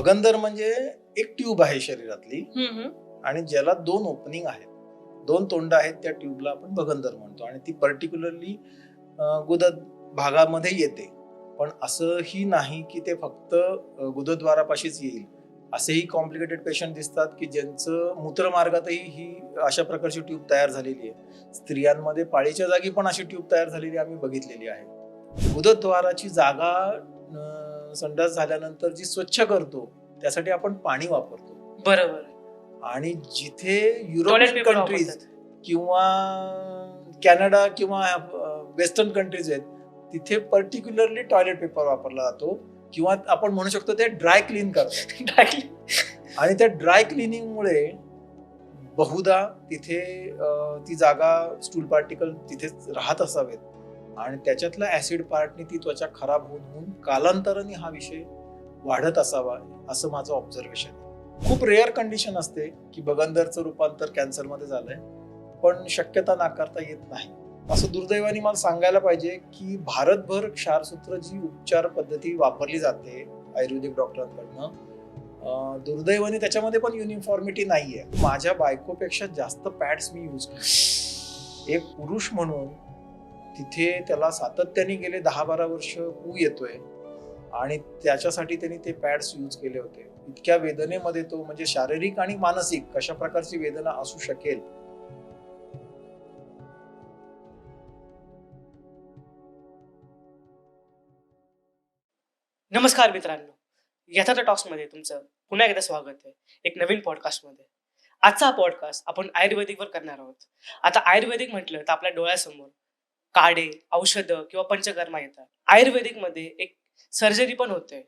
भगंदर म्हणजे एक ट्यूब आहे शरीरातली आणि ज्याला 2 ओपनिंग आहेत, 2 तोंड आहेत. त्या ट्यूबला आपण भगंदर म्हणतो आणि ती पर्टिक्युलरली गुदद भागामध्ये येते. पण असंही नाही की ते फक्त गुदद्वारापाशीच येईल. असेही कॉम्प्लिकेटेड पेशंट दिसतात की ज्यांचं मूत्रमार्गातही ही अशा प्रकारची ट्यूब तयार झालेली आहे. स्त्रियांमध्ये पाळीच्या जागी पण अशी ट्यूब तयार झालेली आम्ही बघितलेली आहे. गुदद्वाराची जागा संडास झाल्यानंतर जी स्वच्छ करतो त्यासाठी आपण पाणी वापरतो. बरोबर. आणि जिथे युरोपियन कंट्रीज किंवा कॅनडा किंवा वेस्टर्न कंट्रीज आहेत तिथे पर्टिक्युलरली टॉयलेट पेपर वापरला जातो किंवा आपण म्हणू शकतो ते ड्राय क्लीन करतात. आणि त्या ड्राय क्लिनिंगमुळे बहुधा तिथे ती जागा स्टूल पार्टिकल तिथेच राहत असावेत आणि त्याच्यातल्या ऍसिड पार्टनी ती त्वचा खराब होऊन कालांतराने हा विषय वाढत असावा असं माझं ऑब्झर्वेशन आहे. खूप रेअर कंडिशन असते की भगंदरचं रूपांतर कॅन्सरमध्ये झालंय, पण शक्यता नाकारता येत नाही. असं दुर्दैवाने मला सांगायला पाहिजे की भारतभर क्षारसूत्र जी उपचार पद्धती वापरली जाते आयुर्वेदिक डॉक्टरांकडनं, दुर्दैवाने त्याच्यामध्ये पण युनिफॉर्मिटी नाहीये. माझ्या बायकोपेक्षा जास्त पॅड्स मी यूज केले. एक पुरुष म्हणून तिथे त्याला सातत्याने गेले 10-12 वर्ष पू येतोय आणि त्याच्यासाठी त्यांनी ते पॅड्स यूज केले होते. इतक्या वेदनेमध्ये तो म्हणजे शारीरिक आणि मानसिक कशा प्रकारची वेदना असू शकेल. नमस्कार मित्रांनो, यथार्थ टॉक्समध्ये तुमचं पुन्हा एकदा स्वागत आहे एक नवीन पॉडकास्टमध्ये. आजचा हा पॉडकास्ट आपण आयुर्वेदिकवर करणार आहोत. आता आयुर्वेदिक म्हटलं तर आपल्या डोळ्यासमोर काढे, औषधं किंवा पंचकर्मा येतात. आयुर्वेदिकमध्ये एक सर्जरी पण होते,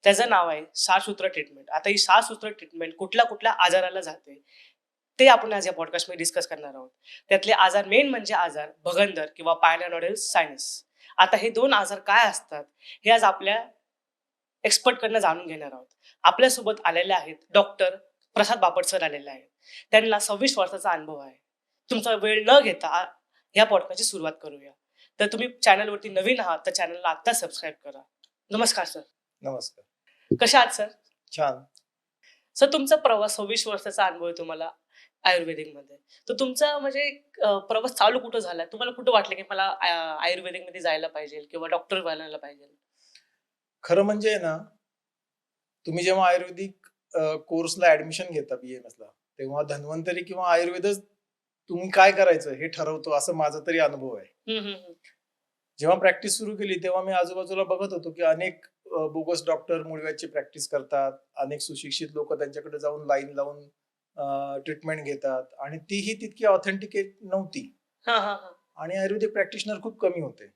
त्याचं नाव आहे क्षारसूत्र ट्रीटमेंट. आता ही क्षारसूत्र ट्रीटमेंट कुठल्या कुठल्या आजाराला जाते ते आपण आज या पॉडकास्टमध्ये डिस्कस करणार आहोत. त्यातले आजार मेन म्हणजे आजार भगंदर किंवा पायनोडल सायनस. आता हे 2 आजार काय असतात हे आज आपल्या एक्सपर्ट कडनं जाणून घेणार आहोत. आपल्यासोबत आलेले आहेत डॉक्टर प्रसाद बापट सर आलेले आहेत. त्यांना 26 वर्षाचा अनुभव आहे. तुमचा वेळ न घेता या पॉडकास्टची सुरुवात करूया. तर तुम्ही चॅनलवरती नवीन आहात तर चॅनलला आता सबस्क्राईब करा. नमस्कार सर. नमस्कार. कशा आहात सर? छान. सर, तुमचा प्रवास 26 वर्षाचा अनुभव आहे तुम्हाला आयुर्वेदिकमध्ये. तर तुमचा म्हणजे प्रवास चालू कुठं झाला? तुम्हाला कुठं वाटलं की मला आयुर्वेदिकमध्ये जायला पाहिजे किंवा डॉक्टर बनायला पाहिजे? खरं म्हणजे ना, तुम्ही जेव्हा आयुर्वेदिक कोर्सला ऍडमिशन घेता BAMS ला, तेव्हा धन्वंतरी किंवा आयुर्वेदच तुम्ही काय करायचं हे ठरवतो असं माझा तरी अनुभव आहे. जेव्हा प्रॅक्टिस सुरू केली तेव्हा मी आजूबाजूला बघत होतो की अनेक बोगस डॉक्टर मूळव्याधची प्रॅक्टिस करतात, अनेक सुशिक्षित लोक त्यांच्याकडे जाऊन लाईन लावून ट्रीटमेंट घेतात आणि तीही तितकी ऑथेंटिकेट नव्हती आणि आयुर्वेदिक प्रॅक्टिशनर खूप कमी होते.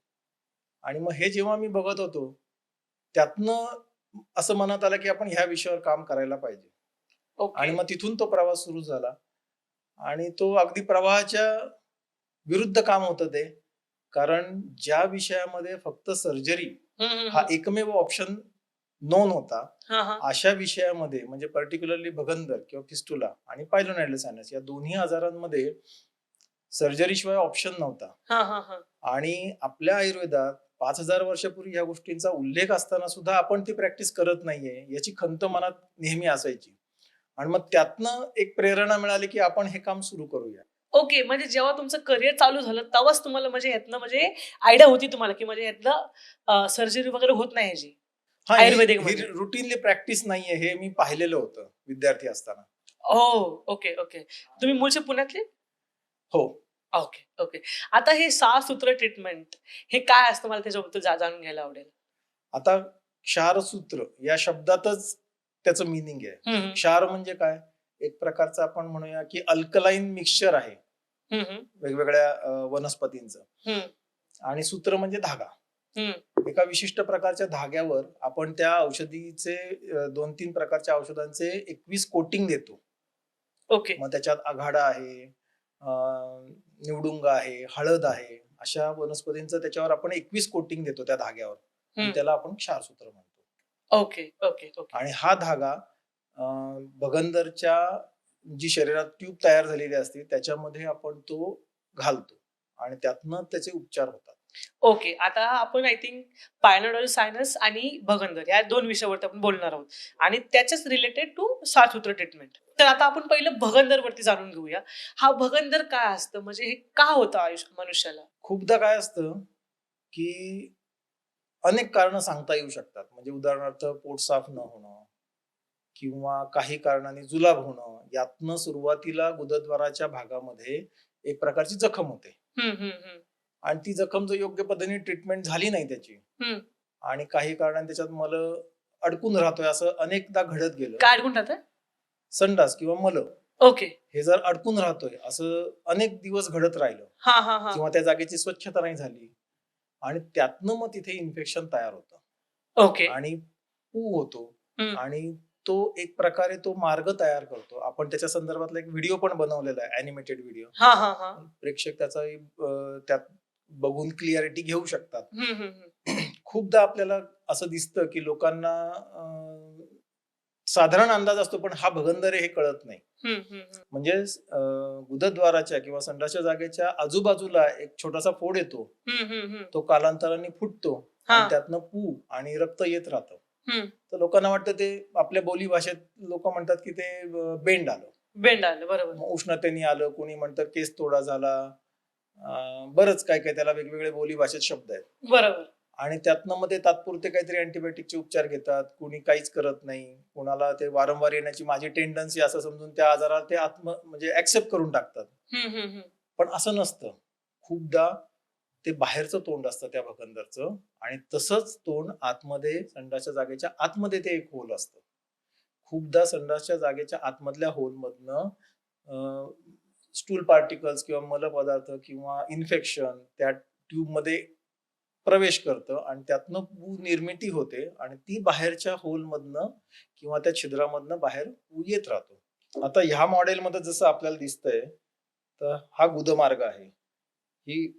आणि मग हे जेव्हा मी बघत होतो त्यातनं असं मनात आलं की आपण ह्या विषयावर काम करायला पाहिजे. आणि मग तिथून तो प्रवास सुरू झाला आणि तो अगदी प्रवाहाच्या विरुद्ध काम होतं ते. कारण ज्या विषयामध्ये फक्त सर्जरी हा एकमेव ऑप्शन नोन होता, अशा विषयामध्ये म्हणजे पर्टिक्युलरली भगंदर किंवा फिस्टुला आणि पायलोनोइडल सायनस या दोन्ही आजारांमध्ये सर्जरी शिवाय ऑप्शन नव्हता. आणि आपल्या आयुर्वेदात 5000 वर्षापूर्वी ह्या गोष्टींचा उल्लेख असताना सुद्धा आपण ती प्रॅक्टिस करत नाहीये याची खंत मनात नेहमी असायची. आणि मग त्यातनं एक प्रेरणा मिळाली की आपण हे काम सुरू करूया. ओके, म्हणजे जेव्हा तुमचं करिअर चालू झालं तेव्हाच तुम्हाला म्हणजे यातनं म्हणजे आयडिया होती तुम्हाला की म्हणजे यातनं सर्जरी वगैरे होत नाही याची आयुर्वेदिक मध्ये? रुटीनली प्रॅक्टिस नाहीये हे मी पाहिलेलं होतं विद्यार्थी असताना. ओके. तुम्ही मूळचे पुण्यातले? हो. ओके. आता हे 6 सूत्र ट्रीटमेंट हे काय असतं मला त्याच्याबद्दल जाणून घ्यायला आवडेल. आता क्षारसूत्र या शब्दातच त्याचं मिनिंग आहे. क्षार म्हणजे काय? एक प्रकारचं आपण म्हणूया की अल्कलाईन मिक्सचर आहे वेगवेगळ्या वनस्पतींचं. आणि सूत्र म्हणजे धागा. एका विशिष्ट प्रकारच्या धाग्यावर आपण त्या औषधीचे 2-3 प्रकारच्या औषधांचे 21 कोटिंग देतो. ओके. मग त्याच्यात आघाडा आहे, निवडुंग आहे, हळद आहे, अशा वनस्पतींचं त्याच्यावर आपण 21 कोटिंग देतो त्या धाग्यावर. त्याला आपण क्षारसूत्र म्हणतो. ओके. आणि हा धागा भगंदरच्या जी शरीरात ट्यूब तयार झालेली असते त्याच्यामध्ये आपण तो घालतो आणि त्यातनं त्याचे उपचार होतात. ओके. आता आपण आय थिंक पायनोडल सायनस आणि भगंदर या 2 विषयावरती आपण बोलणार आहोत आणि त्याच्याच रिलेटेड टू साळसूत्र ट्रीटमेंट. तर आता आपण पहिलं भगंदरवरती जाणून घेऊया. हा भगंदर काय असतं? म्हणजे हे का होतं मनुष्याला? खूपदा काय असतं, की अनेक कारणं सांगता येऊ शकतात. म्हणजे उदाहरणार्थ पोट साफ न होणं किंवा काही कारणांनी जुलाब होणं, यातनं सुरुवातीला गुदद्वाराच्या भागामध्ये एक प्रकारची जखम होते हं, हं, हं. आणि ती जखम जर योग्य पद्धतीने ट्रीटमेंट झाली नाही त्याची हं. आणि काही कारणाने त्याच्यात मल अडकून राहतोय असं अनेकदा घडत गेलं. काय अडकून राहतं? संडास किंवा मल ओके. हे जर अडकून राहतोय असं अनेक दिवस घडत राहिलं हां, हां, हां. किंवा त्या जागेची स्वच्छता नाही झाली आणि त्यातनं मग तिथे इन्फेक्शन तयार होतं ओके. आणि पू होतो हं. आणि तो एक प्रकारे तो मार्ग तयार करतो. आपण त्याच्या संदर्भातला एक व्हिडिओ पण बनवलेला आहे, ॲनिमेटेड व्हिडिओ. हां, हां, हां. प्रेक्षक त्याचा त्यात बघून क्लिअरिटी घेऊ शकतात. हं, हं, हं. खूपदा आपल्याला असं दिसतं की लोकांना साधारण अंदाज असतो, पण हा भगंदर आहे हे कळत नाही. हं, हं, हं. म्हणजे गुदद्वाराच्या किंवा संडासच्या जागेच्या आजूबाजूला एक छोटासा फोड येतो. हं, हं, हं. तो कालांतराने फुटतो आणि हां. त्यातनं पू आणि रक्त येत राहतं. हं. तर लोकांना वाटतं ते आपल्या बोली भाषेत लोक म्हणतात की ते बेंड आलं, बेंड आलं. बरोबर. मग उष्णतेने आलं, कोणी म्हणतं केस तोडा झाला. बरंच काय काय त्याला वेगवेगळे बोली भाषेत शब्द आहेत बरोबर. आणि त्यातनं मग ते तात्पुरते काहीतरी अँटिबायोटिकचे उपचार घेतात, कुणी काहीच करत नाही, कुणाला ते वारंवार येण्याची माझी टेंडन्सी असं समजून त्या आजाराला ते म्हणजे ऍक्सेप्ट करून टाकतात. हं, हं, हं. पण असं नसतं. खूपदा ते बाहेरचं तोंड असतं त्या भगंदरचं आणि तसंच तोंड आतमध्ये संडासच्या जागेच्या आतमध्ये ते एक होल असतं. खूपदा संडासच्या जागेच्या आतमधल्या होलमधनं स्टूल पार्टिकल्स किंवा मल पदार्थ किंवा इन्फेक्शन त्या ट्यूबमध्ये प्रवेश करतं आणि त्यातनं पू निर्मिती होते आणि ती बाहेरच्या होलमधनं किंवा त्या छिद्रामधनं बाहेर पू येत राहतो. आता ह्या मॉडेलमध्ये जसं आपल्याला दिसतंय, तर हा गुदमार्ग आहे.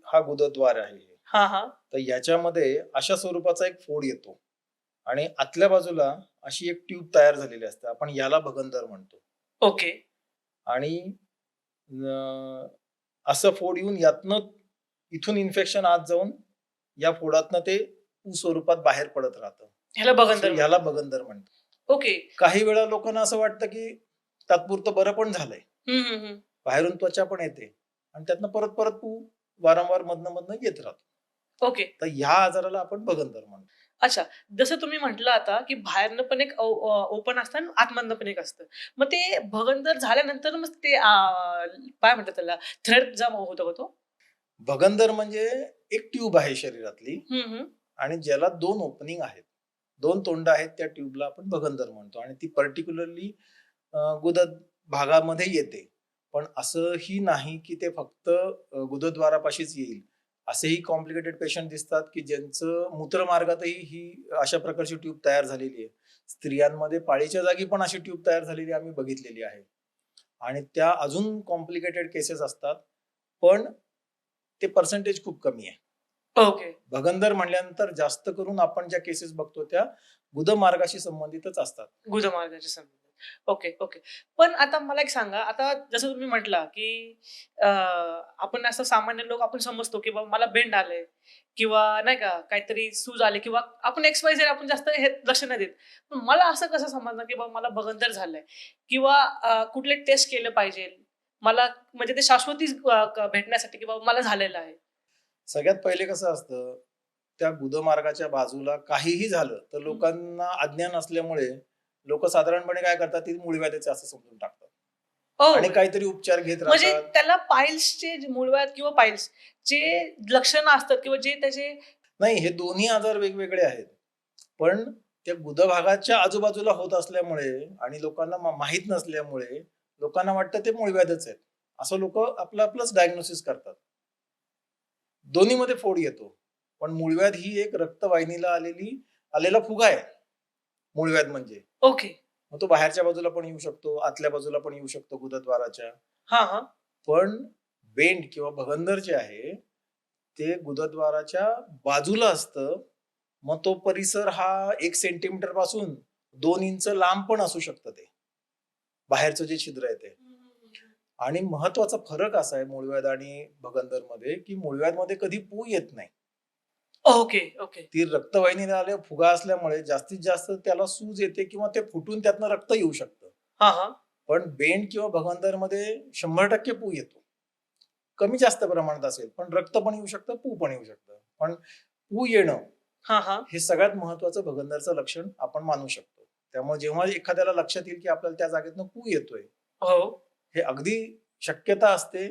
हा गुदद्वार आहे. हां, हां. तर याच्यामध्ये अशा स्वरूपाचा एक फोड येतो आणि आतल्या बाजूला अशी एक ट्यूब तयार झालेली असते. आपण याला भगंदर म्हणतो ओके. आणि असं फोड येऊन यातनं इथून इन्फेक्शन आत जाऊन या फोडातनं ते पू स्वरूपात बाहेर पडत राहतं. ह्याला भगंदर याला म्हणतात. भगंदर म्हणतात. ओके. काही वेळा लोकांना असं वाटतं की तात्पुरतं बरं पण झालंय, हं, हं, हं. बाहेरून त्वचा पण येते आणि त्यातनं परत परत पू वारंवार मधनं मधनं येत राहतो. ओके. तर ह्या आजाराला आपण भगंदर म्हणतो. अच्छा. जसं तुम्ही म्हटलं आता, की बाहेरनं पण एक ओपन असतं आणि आतमधनं पण एक असतं. मग ते भगंदर झाल्यानंतर मग ते काय म्हणतात त्याला थ्रेड जमा होतो का तो? भगंदर म्हणजे एक ट्यूब आहे शरीरातली हं, हं. आणि ज्याला 2 ओपनिंग आहेत. 2 तोंड आहेत त्या ट्यूबला आपण भगंदर म्हणतो आणि ती पर्टिक्युलरली गुदद भागामध्ये येते. पण असंही नाही की ते फक्त गुदद्वारापाशीच येईल. असेही कॉम्प्लिकेटेड पेशंट दिसतात की ज्यांचं मूत्रमार्गातही ही अशा प्रकारची ट्यूब तयार झालेली आहे. स्त्रियांमध्ये पाळीच्या जागी पण अशी ट्यूब तयार झालेली आम्ही बघितलेली आहे. आणि त्या अजून कॉम्प्लिकेटेड केसेस असतात. पण ते पर्सेंटेज खूप कमी आहे. ओके. भगंदर म्हणल्यानंतर जास्त करून आपण ज्या केसेस बघतो त्या गुदमार्गाशी संबंधितच असतात. गुदमार्गाच्या संबंधित. Okay, okay. पण आता मला एक सांगा, आता जसं तुम्ही म्हटला, की आपण असं सामान्य लोक आपण समजतो, की बाबा मला बेंड आलंय किंवा नाही का काहीतरी सूज आले किंवा आपण एक्स-वाय-झेड आपण जास्त हे लक्ष नाही देत. पण मला असं कसं समजणार, की बाबा मला भगंदर झालंय किंवा कुठले टेस्ट केलं पाहिजे? मला म्हणजे ते शाश्वती भेटण्यासाठी, की बाबा मला झालेलं आहे. सगळ्यात पहिले कसं असतं, त्या गुदमार्गाच्या बाजूला काहीही झालं तर हं. लोकांना अज्ञान असल्यामुळे लोक साधारणपणे काय करतात, ती मूळव्याधीचे असं समजून टाकतात आणि ओह! काहीतरी उपचार घेत म्हणजे राहतात. त्याला पाईल्सचे जे मूळव्याध किंवा पाईल्सचे लक्षणं असतात किंवा जे त्याचे नाही, हे दोन्ही आजार वेगवेगळे आहेत. पण त्या गुदभागाच्या आजूबाजूला होत असल्यामुळे आणि लोकांना माहीत नसल्यामुळे लोकांना वाटतं ते मूळव्याधच आहेत. असं लोक आपलं आपलंच डायग्नोसिस करतात. दोन्हीमध्ये फोड येतो. पण मूळव्याध ही एक रक्तवाहिनीला आलेला फुगा आहे. मूळव्याध म्हणजे. ओके. मग तो बाहेरच्या बाजूला पण येऊ शकतो, आतल्या बाजूला पण येऊ शकतो गुदद्वाराच्या. हां, हां. पण बेंड किंवा भगंदर जे आहे, ते गुदद्वाराच्या बाजूला असतं. मग तो परिसर हा 1 सेंटीमीटर पासून 2 इंच लांब पण असू शकतं ते. बाहेरचं जे छिद्र आहे ते. आणि महत्वाचा फरक असा आहे मूळव्याध आणि भगंदरमध्ये, की मूळव्याधमध्ये कधी पू येत नाही. Okay, okay. ती रक्तवाहिनीला आले फुगा असल्यामुळे जास्तीत जास्त त्याला सूज येते किंवा ते फुटून त्यातनं रक्त येऊ शकतं. हां, हां. पण बेंड किंवा भगंदरमध्ये 100% पू येतो. कमी जास्त प्रमाणात असेल, पण रक्त पण येऊ शकतं, पू पण येऊ शकतं. पण पू येणं हां, हां. हे सगळ्यात महत्वाचं भगंदरचं लक्षण आपण मानू शकतो. त्यामुळे जेव्हा एखाद्याला लक्षात येईल की आपल्याला त्या जागेतनं पू येतोय, हो. हे अगदी शक्यता असते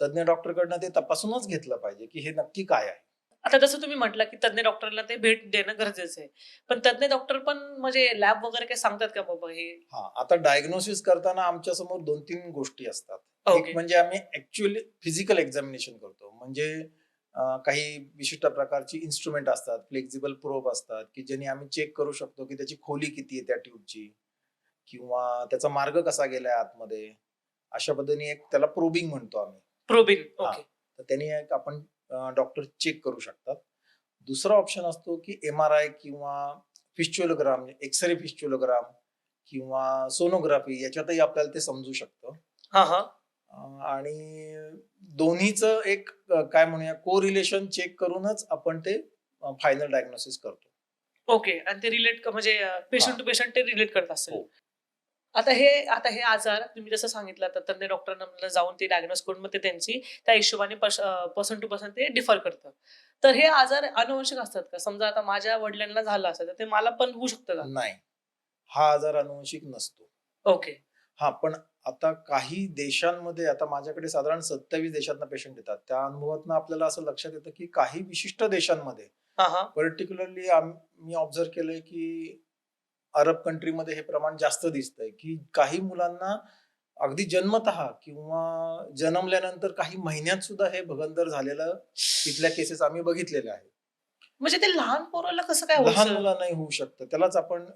तज्ञ डॉक्टरकडनं ते तपासूनच घेतलं पाहिजे की हे नक्की काय आहे. आता जसं तुम्ही म्हटलं, की तज्ञ डॉक्टरला ते भेट देणं गरजेचं आहे. पण तज्ञ डॉक्टर पण म्हणजे लॅब वगैरे काही सांगतात का बाबा हे? हा, आता डायग्नोसिस करताना आमच्या समोर 2-3 गोष्टी असतात. एक ओके. म्हणजे आम्ही ऍक्च्युअली फिजिकल एक्झामिनेशन करतो. म्हणजे काही विशिष्ट प्रकारची इन्स्ट्रुमेंट असतात, फ्लेक्झिबल प्रोब असतात, की ज्यांनी आम्ही चेक करू शकतो की त्याची खोली किती आहे त्या ट्यूबची किंवा त्याचा मार्ग कसा गेलाय आतमध्ये. अशा पद्धतीने एक त्याला प्रोबिंग म्हणतो आम्ही. प्रोबिन. हा, ओके. तर त्यांनी एक आपण डॉक्टर चेक करू शकतात. दुसरा ऑप्शन असतो की MRI किंवा फिस्च्युलोग्राम, एक्सरे फिस्च्युलोग्राम किंवा सोनोग्राफी याच्यातही आपल्याला ते समजू शकतं. हां, हां. आणि दोन्हीचं एक काय म्हणूया कोरिलेशन चेक करूनच आपण ते फायनल डायग्नोसिस करतो. ओके. आणि ते रिलेट म्हणजे हा, पेशंट टू पेशंट ते रिलेट करत असेल. हो. आता हे आजार तुम्ही जसं सांगितलं, तर तज्ञ डॉक्टरांना जाऊन ते डायग्नोस करून मग ते त्यांची त्या हिशोबाने पर्सन टू पर्सन ते डिफर करतं. तर हे आजार अनुवंशिक असतात का? समजा आता माझ्या वडिलांना झालं असेल, तर ते मला पण होऊ शकतं का? नाही, हा आजार अनुवंशिक नसतो. ओके. हा, पण आता काही देशांमध्ये आता माझ्याकडे साधारण 27 देशातनं पेशंट येतात. त्या अनुभवातनं आपल्याला असं लक्षात येतं की काही विशिष्ट देशांमध्ये हां, हां. पर्टिक्युलरली मी ऑब्झर्व्ह केलंय की अरब कंट्रीमध्ये हे प्रमाण जास्त दिसतंय की काही मुलांना अगदी जन्मतः किंवा जन्मल्यानंतर काही महिन्यात सुद्धा हे भगंदर झालेलं तिथल्या केसेस आम्ही बघितलेल्या आहेत. म्हणजे ते लहान पोराला कसं काय लहान व्हायचं? मुलांनाही होऊ शकतं. त्यालाच आपण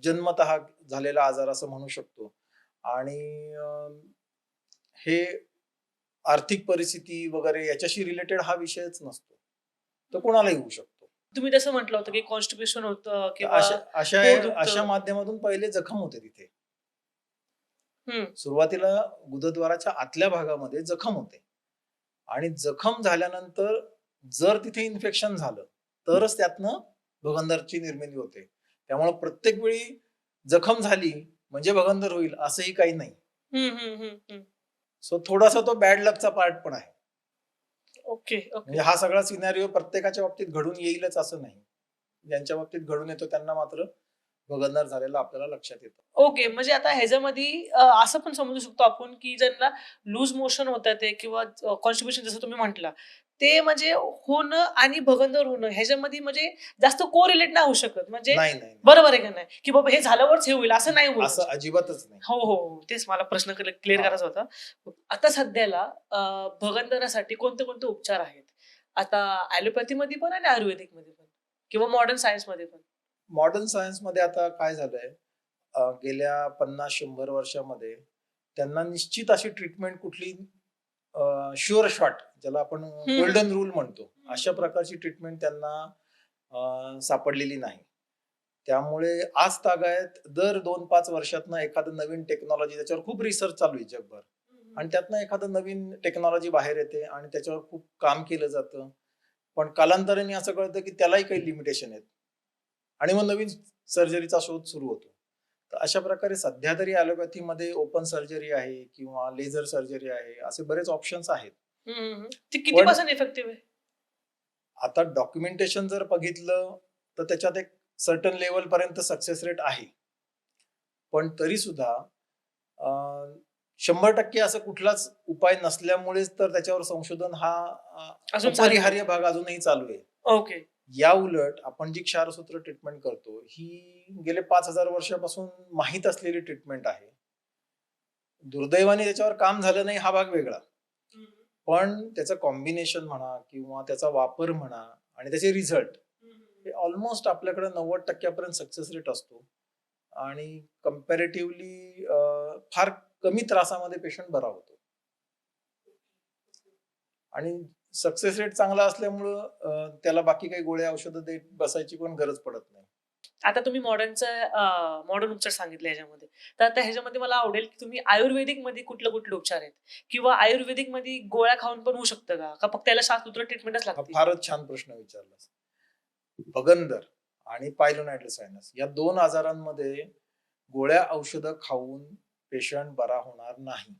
जन्मतः झालेला आजार असं म्हणू शकतो. आणि हे आर्थिक परिस्थिती वगैरे याच्याशी रिलेटेड हा विषयच नसतो. तो कोणालाही होऊ शकतो. तुम्ही जसं म्हटलं होतं, की कॉन्स्टिपेशन होतं तर किंवा अशा अशा पोट अशा दुखतं. माध्यमातून पहिले जखम होते तिथे. हं. सुरुवातीला गुदद्वाराच्या आतल्या भागामध्ये जखम होते आणि जखम झाल्यानंतर जर तिथे इन्फेक्शन झालं तरच त्यातनं भगंदरची निर्मिती होते. त्यामुळे प्रत्येक वेळी जखम झाली म्हणजे भगंदर होईल असंही काही नाही. हं, हं, हं, हं. सो थोडासा तो बॅड लकचा पार्ट पण आहे. ओके, म्हणजे ओके. हा सगळा सिनारिओ प्रत्येकाच्या बाबतीत घडून येईलच असं नाही. ज्यांच्या बाबतीत घडून येतो त्यांना मात्र भगंदर झालेलं आपल्याला लक्षात येतं. ओके. म्हणजे आता ह्याच्यामध्ये असं पण समजू शकतो आपण, की ज्यांना लूज मोशन होतात आहे किंवा कॉन्स्टिपेशन जसं तुम्ही म्हटला, ते म्हणजे होणं आणि भगंदर होणं ह्याच्यामध्ये म्हणजे जास्त कोरिलेट नाही होऊ शकत. म्हणजे नाही, नाही, नाही. बरोबर आहे का नाही? की बाबा हे झाल्यावरच हे होईल असं नाही होऊ असं शकत. अजिबातच नाही. हो, हो, हो. तेच मला प्रश्न क्लिअर हां. करायचा होता. आता सध्याला भगंदरासाठी कोणते-कोणते उपचार आहेत? आता ॲलोपॅथीमध्ये पण आणि आयुर्वेदिकमध्ये पण किंवा मॉडर्न सायन्समध्ये पण? मॉडर्न सायन्समध्ये आता काय झालंय, गेल्या 50-100 वर्षामध्ये त्यांना निश्चित अशी ट्रीटमेंट कुठली शुअर शॉट ज्याला आपण हं, हं. गोल्डन रूल म्हणतो, अशा प्रकारची ट्रीटमेंट त्यांना सापडलेली नाही. त्यामुळे आज तागायत दर 2-5 वर्षातनं एखादं नवीन टेक्नॉलॉजी त्याच्यावर खूप रिसर्च चालू आहे जगभर आणि त्यातनं एखादं नवीन टेक्नॉलॉजी बाहेर येते आणि त्याच्यावर खूप काम केलं जातं. पण कालांतराने असं कळतं की त्यालाही काही लिमिटेशन आहेत आणि मग नवीन सर्जरीचा शोध सुरू होतो. तर अशा प्रकारे सध्या तरी ॲलोपॅथीमध्ये ओपन सर्जरी आहे किंवा लेझर सर्जरी आहे, असे बरेच ऑप्शन्स आहेत. हं, हं, हं. ते किती पण पर्सेंट इफेक्टिव्ह आहे? आता डॉक्युमेंटेशन जर बघितलं तर त्याच्यात एक सर्टन लेवल पर्यंत सक्सेस रेट आहे. पण तरी सुद्धा 100% असं कुठलाच उपाय नसल्यामुळेच तर त्याच्यावर संशोधन हा अजून चालू आहे. अपरिहार्य भाग अजूनही चालू आहे. ओके. या उलट आपण जी क्षारसूत्र ट्रीटमेंट करतो ही गेले 5,000 वर्षापासून माहीत असलेली ट्रीटमेंट आहे. दुर्दैवाने त्याच्यावर काम झालं नाही हा भाग वेगळा. हं, पण त्याचं कॉम्बिनेशन म्हणा किंवा त्याचा वापर म्हणा आणि त्याचे रिझल्ट हं, हं. हे ऑलमोस्ट आपल्याकडे 90% पर्यंत सक्सेस रेट असतो आणि कंपॅरेटिव्हली फार कमी त्रासामध्ये पेशंट बरा होतो आणि सक्सेस रेट चांगला असल्यामुळं त्याला बाकी काही गोळ्या औषधं देत बसायची पण गरज पडत नाही. आता तुम्ही मॉडर्न उपचार सांगितले ह्याच्यामध्ये. तर आता ह्याच्यामध्ये मला आवडेल की तुम्ही आयुर्वेदिकमध्ये कुठले उपचार आहेत? किंवा आयुर्वेदिकमध्ये गोळ्या खाऊन पण होऊ शकतं का? का फक्त त्याला शास्त्रोक्त ट्रीटमेंटच हा लागते? फारच छान प्रश्न विचारलास. बगंदर आणि पायलोनायटल सायनस या 2 आजारांमध्ये गोळ्या औषधं खाऊन पेशंट बरा होणार नाही.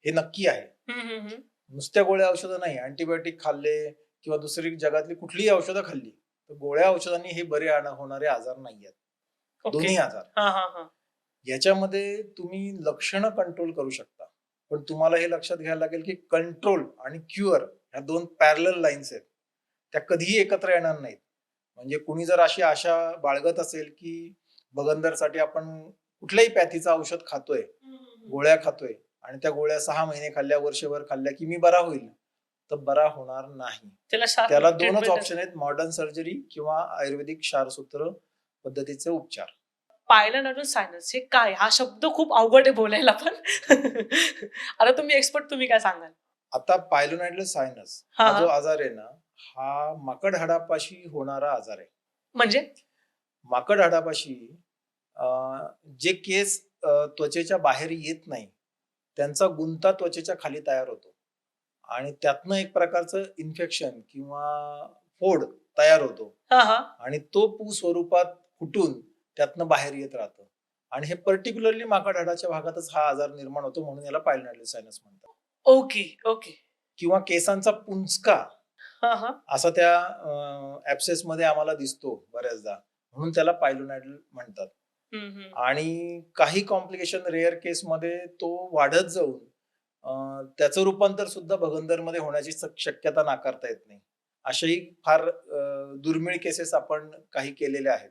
हे नक्की आहे. हं, हं, हं. नुसत्या गोळ्या औषधं नाही, अँटिबायोटिक खाल्ले किंवा दुसरी जगातली कुठलीही औषधं खाल्ली, तर गोळ्या औषधांनी हे बरे होणारे आजार नाहीयेत. ओके. दोन्ही आजार. हां, हां, हां. याच्यामध्ये तुम्ही लक्षणं कंट्रोल करू शकता. पण तुम्हाला हे लक्षात घ्यायला लागेल, की कंट्रोल आणि क्युअर ह्या 2 पॅरलल लाईन्स आहेत. त्या कधीही एकत्र येणार नाहीत. म्हणजे कुणी जर अशी आशा बाळगत असेल, की बगंदरसाठी आपण कुठल्याही पॅथीचं औषध खातोय, हं, हं, हं. गोळ्या खातोय आणि त्या गोळ्या 6 महिने खाल्ल्या, वर्षभर खाल्ल्या, की मी बरा होईल. तर बरा होणार नाही. त्याला त्याला शास्त्रोक्त 2च ट्रीटमेंटच ऑप्शन आहेत, मॉडर्न सर्जरी किंवा आयुर्वेदिक क्षारसूत्र पद्धतीचे उपचार. पायलन सायनस हे काय? हा शब्द खूप अवघड आहे बोलायला पण. आता तुम्ही काय सांगाल? आता पायलोनायडल सायनस हां, हा जो हां. आजार आहे ना, हा माकड हाडापाशी होणारा आजार आहे. म्हणजे? माकड हाडापाशी अ, जे केस त्वचेच्या बाहेर येत नाही, त्यांचा गुंता त्वचेच्या खाली तयार होतो आणि त्यातनं एक प्रकारचं इन्फेक्शन किंवा फोड तयार होतो हां, हां. आणि तो पू स्वरूपात फुटून त्यातनं बाहेर येत राहतं आणि हे पर्टिक्युलरली माकड हाडाच्या भागातच हा आजार निर्माण होतो, म्हणून याला पायलोनायडल सायनस म्हणतात. Okay, okay. किंवा केसांचा पुंचका हां, हां. असा त्या ऍब्सेस मध्ये आम्हाला दिसतो बऱ्याचदा, म्हणून त्याला पायलोनायडल म्हणतात. हं, हं. आणि काही कॉम्प्लिकेशन रेअर केसमध्ये तो वाढत जाऊन त्याचं रूपांतर सुद्धा भगंदरमध्ये होण्याची शक्यता नाकारता येत नाही. अशाही फार दुर्मिळ केसेस आपण काही केलेल्या आहेत.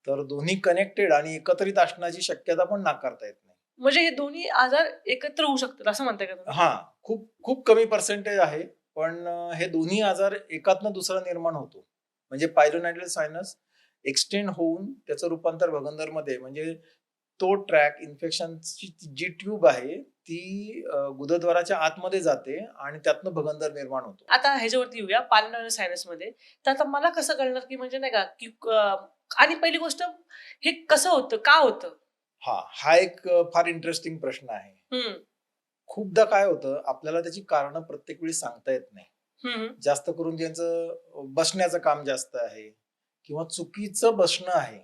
तर दोन्ही कनेक्टेड आणि एकत्रित असण्याची शक्यता पण नाकारता येत नाही. म्हणजे हे दोन्ही आजार एकत्र होऊ शकतात असं म्हणताय का तुम्ही? हां, खूप खूप कमी पर्सेंटेज आहे. पण हे दोन्ही आजार एकातनं दुसरा निर्माण होतो. म्हणजे पायलोनायडल सायनस एक्सटेंड होऊन त्याचं रूपांतर भगंदरमध्ये म्हणजे तो ट्रॅक इन्फेक्शनची जी ट्यूब आहे ती गुदद्वाराच्या आतमध्ये जाते आणि त्यातनं भगंदर निर्माण होतो. आता ह्याच्यावरती येऊया पार्लर सायनसमध्ये. तर आता मला कसं कळणार की म्हणजे नाही का की आणि पहिली गोष्ट हे कसं होतं? का होतं? हां, हा एक फार इंटरेस्टिंग प्रश्न आहे. हं. खूपदा काय होतं आपल्याला त्याची कारणं प्रत्येक वेळी सांगता येत नाही. हं, हं. जास्त करून ज्यांचं बसण्याचं काम जास्त आहे किंवा चुकीचं बसणं आहे.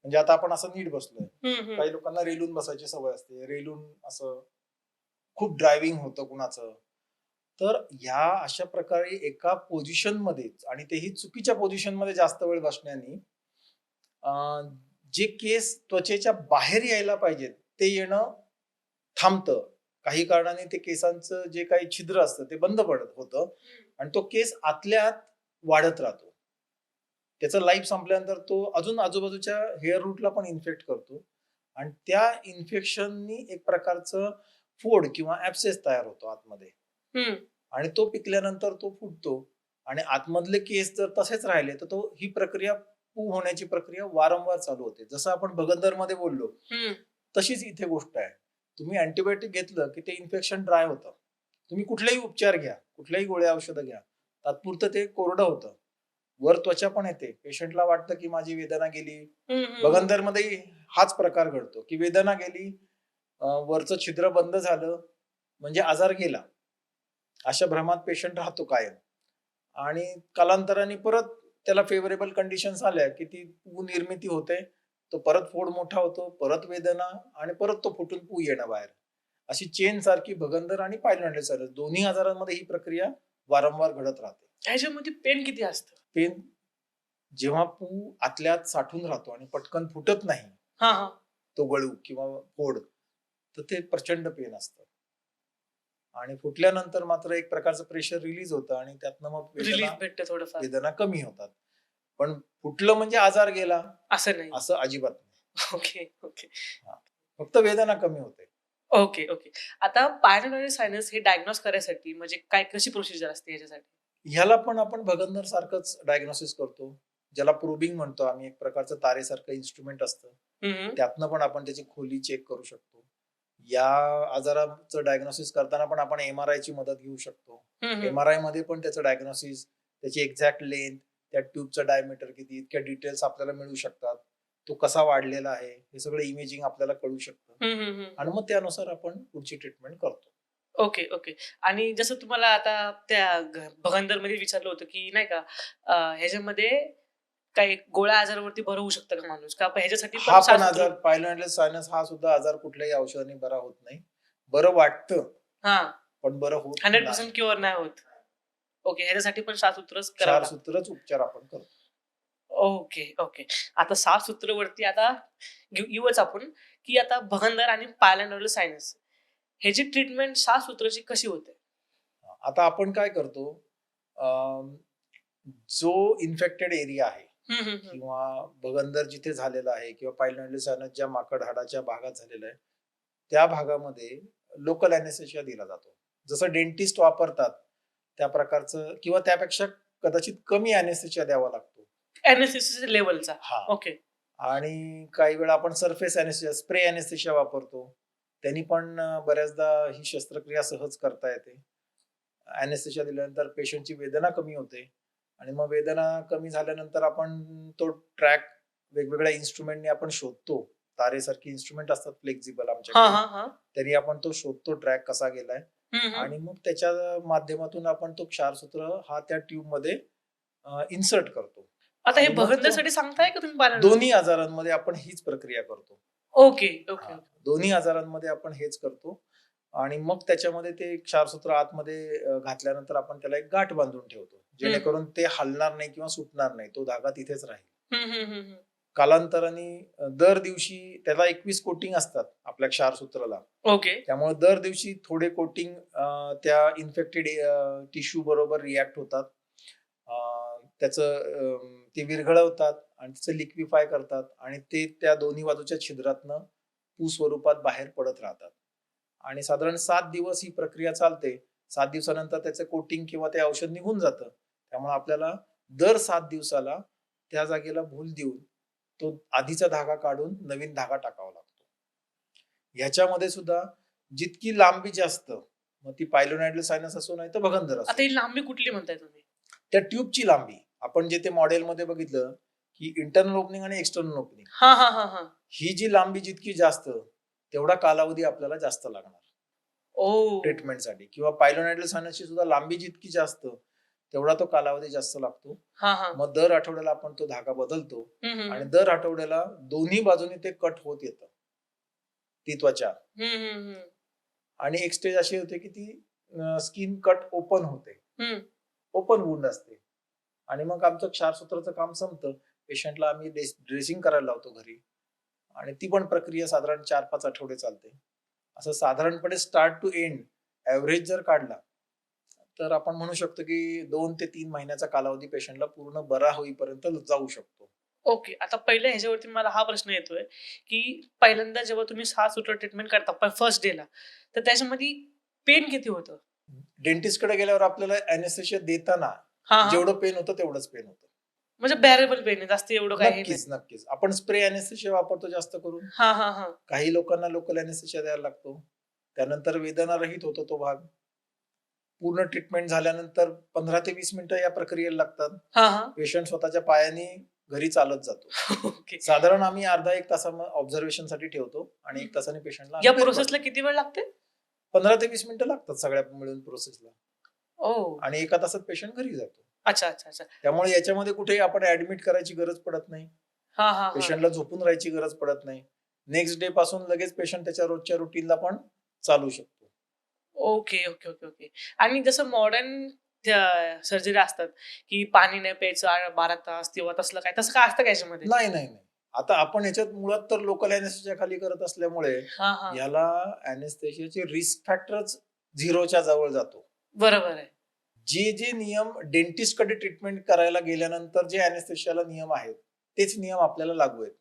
म्हणजे आता आपण असं नीट बसलोय. हं, हं. काही लोकांना रेलून बसायची सवय असते. रेलून असं खूप ड्रायव्हिंग होतं कुणाचं. तर ह्या अशा प्रकारे एका पोझिशनमध्येच आणि तेही चुकीच्या पोझिशनमध्ये जास्त वेळ बसण्याने अ, जे केस त्वचेच्या बाहेर यायला पाहिजेत, ते येणं थांबतं. काही कारणाने ते केसांचं जे काही छिद्र असतं ते बंद पडत होतं आणि तो केस आतल्या आत वाढत राहतो. त्याचं लाईफ संपल्यानंतर तो अजून आजूबाजूच्या हेअर रूटला पण इन्फेक्ट करतो आणि त्या इन्फेक्शननी एक प्रकारचं फोड किंवा ऍब्सेस तयार होतो आतमध्ये हं. आणि तो पिकल्यानंतर तो फुटतो आणि आतमधले केस जर तसेच राहिले तर तो ही प्रक्रिया पू होण्याची प्रक्रिया वारंवार चालू होते. जसं आपण भगंदरमध्ये बोललो, हं. तशीच इथे गोष्ट आहे. तुम्ही अँटिबायोटिक घेतलं की ते इन्फेक्शन ड्राय होतं. तुम्ही कुठलेही उपचार घ्या, कुठल्याही गोळ्या औषधं घ्या, तात्पुरतं ते कोरडं होतं. वर त्वचा पण येते. पेशंटला वाटतं की माझी वेदना गेली. हं, हं, हं. भगंदरमध्ये हाच प्रकार घडतो की वेदना गेली, वरचं छिद्र बंद झालं म्हणजे आजार गेला. अशा भ्रमात पेशंट राहतो कायम आणि कालांतराने परत त्याला फेवरेबल कंडिशन्स आल्या की ती पू निर्मिती होते. तो परत फोड मोठा होतो, परत वेदना आणि परत तो फुटून पू येणं बाहेर. अशी चेन सारखी भगंदर आणि पायलोनायडल सायनस दोन्ही आजारांमध्ये ही प्रक्रिया वारंवार घडत राहते. ह्याच्यामध्ये पेन किती असतं? पेन जेव्हा पू आतल्यात साठून राहतो आणि पटकन फुटत नाही, हां, हां. तो गळू किंवा फोड, तर ते प्रचंड पेन असतं. आणि फुटल्यानंतर मात्र एक प्रकारचं प्रेशर रिलीज होतं आणि त्यातनं मग रिलीफ भेटतं थोडंफार. वेदना कमी होतात. पण फुटलं म्हणजे आजार गेला असं नाही. असं अजिबात नाही. Okay, okay. हां. फक्त वेदना कमी होते. Okay, okay. आता पायरोनरी सायनस हे डायग्नोज करायसाठी म्हणजे काय कशी प्रोसिजर असते याच्यासाठी? ह्याला पण आपण भगंदर सारखंच डायग्नोसिस करतो. ज्याला प्रोबिंग म्हणतो आम्ही. एक प्रकारचं तारेसारखं इन्स्ट्रुमेंट असतं. हं, हं. त्यातनं पण आपण त्याची खोली चेक करू शकतो. या आजाराचं डायग्नोसिस करताना पण आपण एम-आर-आयची मदत घेऊ शकतो. हं, हं. एम-आर-आयमध्ये पण त्याचं डायग्नोसिस, त्याची एक्झॅक्ट लेंथ, त्या ट्यूबचा डायमीटर किती, इतक्या डिटेल्स आपल्याला मिळू शकतात. तो कसा वाढलेला आहे हे सगळं इमेजिंग आपल्याला कळू शकतं आणि मग त्यानुसार आपण पुढची ट्रीटमेंट करतो. Okay, okay. आणि जसं तुम्हाला आता त्या भगंदरमध्ये विचारलं होतं, की नाही का ह्याच्यामध्ये काही गोळ्या आजारावरती बरं होऊ शकतं का माणूस? का ह्याच्यासाठी हा पण पण शास्त्र आजार पायलोनेटल सायनस हा सुद्धा आजार कुठल्याही औषधाने बरा होत नाही. बरं वाटतं हां, पण बरं होत 100% नाही. क्युअर नाही होत. ओके, ह्याच्यासाठी पण शास्त्रच करावं लागतं. सूत्रच उपचार आपण करतो. Okay, okay. आता 6 सूत्रवरती आता येऊच आपण, की आता भगंदर आणि पायलॅन्डोलर सायनस ह्याची ट्रीटमेंट 6 सूत्रची कशी होते? आता आपण काय करतो, अं, जो इन्फेक्टेड एरिया आहे हं, हं, हं. किंवा बगंदर जिथे झालेला आहे किंवा पायलोनेटल सायनस ज्या माकड हाडाच्या भागात झालेला आहे त्या भागामध्ये लोकल अॅनेस्थेशिया दिला जातो. जसं डेंटिस्ट वापरतात त्या प्रकारचं किंवा त्यापेक्षा कदाचित कमी अॅनेस्थेशिया द्यावा लागतो. एनालिसिस लेव्हलचा. हा ओके. आणि काही वेळा आपण सरफेस अॅनेस्थेशिया, स्प्रे अॅनेस्थेशिया वापरतो. त्यांनी पण बऱ्याचदा ही शस्त्रक्रिया सहज करता येते. अॅनेस्थेशिया दिल्यानंतर पेशंटची वेदना कमी होते आणि मग वेदना कमी झाल्यानंतर आपण तो ट्रॅक वेगवेगळ्या इन्स्ट्रुमेंटने आपण शोधतो. तारेसारखी इन्स्ट्रुमेंट असतात फ्लेक्झिबल हां, आमच्याकडे. हां, हां. तरी आपण तो शोधतो ट्रॅक कसा गेलाय हं, हं. आणि मग त्याच्या माध्यमातून आपण तो क्षारसूत्र हा त्या ट्यूब मध्ये इन्सर्ट करतो आता हे आणि मग तो भगंदरसाठी सांगताय का तुम्ही पायलॅन्डोलर? दोन्ही आजारांमध्ये आपण हीच प्रक्रिया करतो. ओके, ओके, हा, ओके. दोन्ही आजारांमध्ये आपण हेच करतो आणि मग त्याच्यामध्ये ते क्षारसूत्र आतमध्ये घातल्यानंतर आपण त्याला एक गाठ बांधून ठेवतो जेणेकरून ते हलणार नाही किंवा सुटणार नाही. तो धागा तिथेच राहील. हं, हं, हं, हं. कालांतराने दर दिवशी त्याला 21 कोटिंग असतात आपल्या क्षारसूत्राला. ओके. त्यामुळे दर दिवशी थोडे कोटिंग त्या इन्फेक्टेड टिश्यू बरोबर रिॲक्ट होतात. त्याचं ते विरघळवतात आणि त्याचं लिक्विफाय करतात आणि ते त्या दोन्ही बाजूच्या छिद्रातनं पू स्वरूपात बाहेर पडत राहतात आणि साधारण 7 दिवस ही प्रक्रिया चालते. 7 दिवसानंतर त्याचं कोटिंग किंवा ते औषध निघून जातं. त्यामुळे आपल्याला दर 7 दिवसाला त्या जागेला भूल देऊन तो आधीचा धागा काढून नवीन धागा टाकावा लागतो. ह्याच्यामध्ये सुद्धा जितकी लांबी जास्त, मग ती पायलोनेटल सायनस असो नाही तर भगंदर आता असो, ही लांबी कुठली म्हणताय तुम्ही? त्या ट्यूबची लांबी आपण जे ते मॉडेलमध्ये बघितलं की इंटरनल ओपनिंग आणि एक्सटर्नल ओपनिंग, हां, हां, हां, हां. ही जी लांबी जितकी जास्त तेवढा कालावधी आपल्याला जास्त लागणार ओह! ट्रीटमेंटसाठी. किंवा पायलोनेटल सायनसची सुद्धा लांबी जितकी जास्त तेवढा तो कालावधी जास्त लागतो. हां, हां. मग दर आठवड्याला आपण तो धागा बदलतो हं, हं, आणि हं. दर आठवड्याला दोन्ही बाजूनी ते कट होत येतं ती त्वचा. हं, हं, हं. आणि एक स्टेज अशी होते की ती स्किन कट ओपन होते, हं. ओपन वुंड असते आणि मग आमचं क्षारसूत्राचं काम संपतं. पेशंटला आम्ही ड्रेसिंग करायला लावतो घरी आणि ती पण प्रक्रिया साधारण 4-5 आठवडे चालते. असं साधारणपणे स्टार्ट टू एंड ऍव्हरेज जर काढला तर आपण म्हणू शकतो की 2 ते 3 महिन्याचा कालावधी पेशंटला पूर्ण बरा होईपर्यंत जाऊ शकतो. ओके. आता पहिल्या ह्याच्यावरती मला हा प्रश्न येतोय, की पहिल्यांदा जेव्हा तुम्ही 6 सूत्र ट्रीटमेंट करता फर्स्ट डेला, तर त्याच्यामध्ये पेन किती होतं? डेंटिस्टकडे गेल्यावर आपल्याला अॅनेस्थेशिया देताना हां, हां. जेवढं पेन होतं तेवढंच पेन होतं. म्हणजे बेअरेबल पेन आहे. जास्त एवढं काही हे नाही. नक्कीच, नक्कीच. आपण स्प्रे अॅनेस्थेशिया वापरतो जास्त करून. हां, हां, हां. काही लोकांना लोकल अॅनेस्थेशिया द्यायला लागतो. त्यानंतर वेदना रहित होतो तो भाग. पूर्ण ट्रीटमेंट झाल्यानंतर 15 ते 20 मिनिटं या प्रक्रियेला लागतात. हां, हां. पेशंट स्वतःच्या पायाने घरी चालत जातो. ओके. साधारण आम्ही अर्धा 1 तास ऑब्झर्वेशनसाठी ठेवतो आणि 1 तासाने पेशंटला या प्रोसेसला किती वेळ लागते? 15 ते 20 मिनिटं लागतात सगळ्या मिळून प्रोसेसला ओह! आणि 1 तासात पेशंट घरी जातो. अच्छा, अच्छा, अच्छा. त्यामुळे याच्यामध्ये कुठेही आपण ऍडमिट करायची गरज पडत नाही. हां, हां, हां. पेशंटला झोपून राहायची गरज पडत नाही. नेक्स्ट डे पासून लगेच पेशंट त्याच्या रोजच्या रुटीनला पण चालू शकतो. Okay, okay, okay, okay. आणि जसं मॉडर्न सर्जरी असतात, की पाणी नाही प्यायचं 12 तास किंवा तसलं काय, तसं काय असतं का याच्यामध्ये? नाही, नाही, नाही. आता आपण याच्यात मुळात तर लोकल अॅनेस्थेशिया खाली करत असल्यामुळे हां, हां. याला अॅनेस्थेशियाचे रिस्क फॅक्टरच 0च्या जवळ जातो. बरोबर आहे. जे नियम डेंटिस्टकडे ट्रीटमेंट करायला गेल्यानंतर जे अॅनेस्थेशियाला नियम आहेत, तेच नियम आपल्याला लागू आहेत.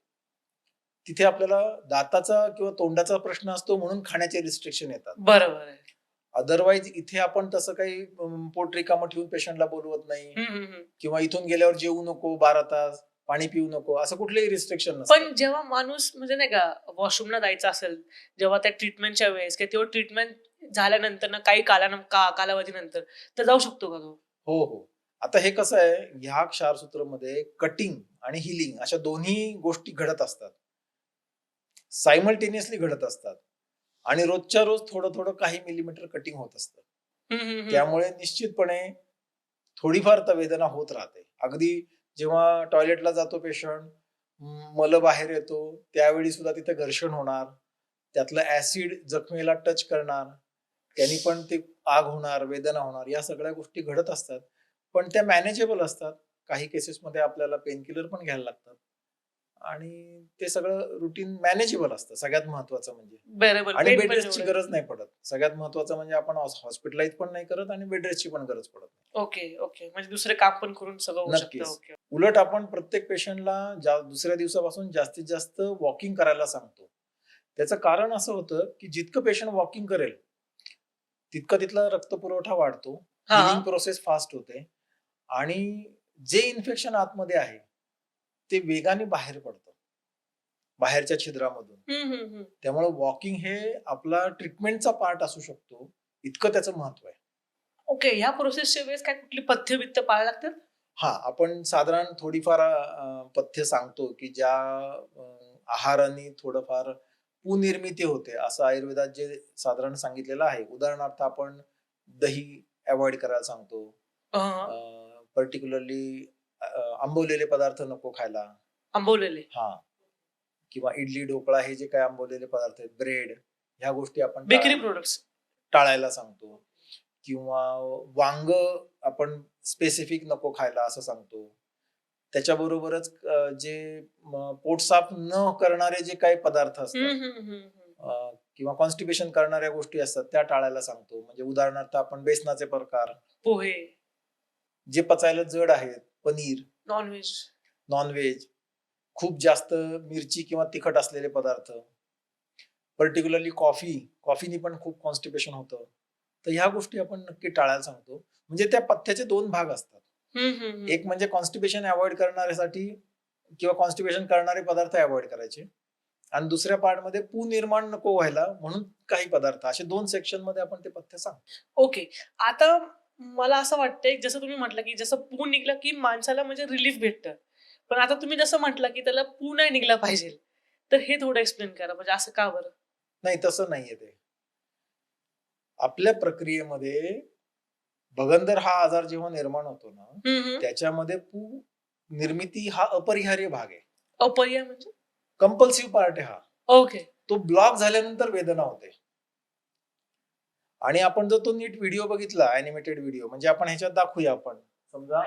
तिथे आपल्याला दाताचा किंवा तोंडाचा प्रश्न असतो म्हणून खाण्याचे रिस्ट्रिक्शन येतात. बरोबर आहे. अदरवाईज इथे आपण तसं काही पोट रिकामं ठेवून पेशंटला बोलवत नाही हं, हं, हं. किंवा इथून गेल्यावर जेवू नको 12 तास, पाणी पिऊ नको, असं कुठलेही रिस्ट्रिक्शन नसतं. पण जेव्हा माणूस म्हणजे नाही का वॉशरूमला जायचं असेल, जेव्हा त्या ट्रीटमेंटच्या वेळेस किंवा तेव्हा ट्रीटमेंट झाल्यानंतर ना काही कालावधीनंतर तर जाऊ शकतो का तो? हो, हो. आता हे कसं आहे, ह्या क्षारसूत्रमध्ये कटिंग आणि हिलिंग अशा दोन्ही गोष्टी घडत असतात, सायमल्टेनियसली घडत असतात. आणि रोजच्या रोज थोडं थोडं काही मिलीमीटर कटिंग होत असतं. त्यामुळे निश्चितपणे थोडीफार तर वेदना होत राहते. अगदी जेव्हा टॉयलेटला जातो पेशंट, मल बाहेर येतो, त्यावेळी सुद्धा तिथे घर्षण होणार, त्यातलं ऍसिड जखमेला टच करणार, त्यांनी पण ते आग होणार, वेदना होणार, या सगळ्या गोष्टी घडत असतात. पण त्या मॅनेजेबल असतात. काही केसेसमध्ये आपल्याला पेनकिलर पण घ्यायला लागतात आणि ते सगळं रुटीन मॅनेजेबल असतं, सगळ्यात महत्वाचं म्हणजे. बरोबर. आणि पेन बेड पण रेस्टची एवढं. गरज नाही पडत. सगळ्यात महत्वाचं म्हणजे आपण हॉस्पिटलाइज पण नाही करत आणि बेड रेस्टची पण गरज पडत नाही. Okay, okay. म्हणजे दुसरे काम पण करून सगळं होऊ शकतं. नक्कीच. ओके. उलट आपण प्रत्येक पेशंटला दुसऱ्या दिवसापासून जास्तीत जास्त वॉकिंग करायला सांगतो. त्याचं कारण असं होतं, की जितकं पेशंट वॉकिंग करेल, तितका तिथला रक्तपुरवठा वाढतो, हिलिंग हां. प्रोसेस फास्ट होते आणि जे इन्फेक्शन आतमध्ये आहे, ते वेगाने बाहेर पडतं, बाहेरच्या छिद्रामधून. हं, हं, हं. त्यामुळे वॉकिंग हे आपला ट्रीटमेंटचा पार्ट असू शकतो, इतकं त्याचं महत्व आहे. ओके. ह्या प्रोसेसच्या वेळेस काय कुठली पथ्य-बिथ्य पाळायला लागतात? हां, आपण साधारण थोडीफार पथ्य सांगतो, की ज्या आहाराने थोडंफार पुनर्निर्मिती होते, असं आयुर्वेदात जे साधारण सांगितलेलं आहे. उदाहरणार्थ आपण दही अव्हॉइड करायला सांगतो. हां. पर्टिक्युलरली आंबवलेले पदार्थ नको खायला. आंबवलेले. हां, किंवा इडली, ढोकळा हे जे काही आंबवलेले पदार्थ आहेत, ब्रेड, ह्या गोष्टी आपण बेकरी प्रोडक्ट्स. टाळायला सांगतो. किंवा वांग आपण स्पेसिफिक नको खायला असं सांगतो. त्याच्याबरोबरच जे पोट साफ न करणारे जे काही पदार्थ असतात, हं, हं, हं, हं. किंवा कॉन्स्टिपेशन करणाऱ्या गोष्टी असतात त्या टाळायला सांगतो. म्हणजे उदाहरणार्थ आपण बेसनाचे प्रकार, पोहे, जे पचायला जड आहेत, पनीर, नॉन-व्हेज. नॉनव्हेज, खूप जास्त मिरची किंवा तिखट असलेले पदार्थ, पर्टिक्युलरली कॉफीनी पण खूप कॉन्स्टिपेशन होतं. तर ह्या गोष्टी आपण नक्की टाळायला सांगतो. म्हणजे त्या पथ्याचे 2 भाग असतात. हं, हं, हं. एक म्हणजे कॉन्स्टिपेशन अव्हॉइड करण्यासाठी किंवा कॉन्स्टिपेशन करणारे पदार्थ अव्हॉइड करायचे आणि दुसऱ्या पार्टमध्ये पुनर्निर्माण नको व्हायला म्हणून काही पदार्थ, असे 2 सेक्शन मध्ये आपण ते पथ्य सांगतो. ओके. आता मला असं वाटतंय जसं तुम्ही म्हटलं, की जसं पू निघलं, की माणसाला म्हणजे रिलीफ भेटतं. पण आता तुम्ही जसं म्हटलं, की त्याला पू नाही निघला पाहिजे. तर हे थोडं एक्सप्लेन करा. म्हणजे असं का बरं? नाही, तसं नाहीये ते. आपल्या प्रक्रियेमध्ये भगंदर हा आजार जेव्हा निर्माण होतो ना, हं, हं. त्याच्यामध्ये निर्मिती हा अपरिहार्य भाग आहे. अपय्य म्हणजे? कंपल्सिव्ह पार्ट आहे हा. ओके. तो ब्लॉक झाल्यानंतर वेदना होते. आणि आपण जर तो नीट व्हिडिओ बघितला, ॲनिमेटेड व्हिडिओ, म्हणजे आपण ह्याच्यात दाखवूया आपण. समजा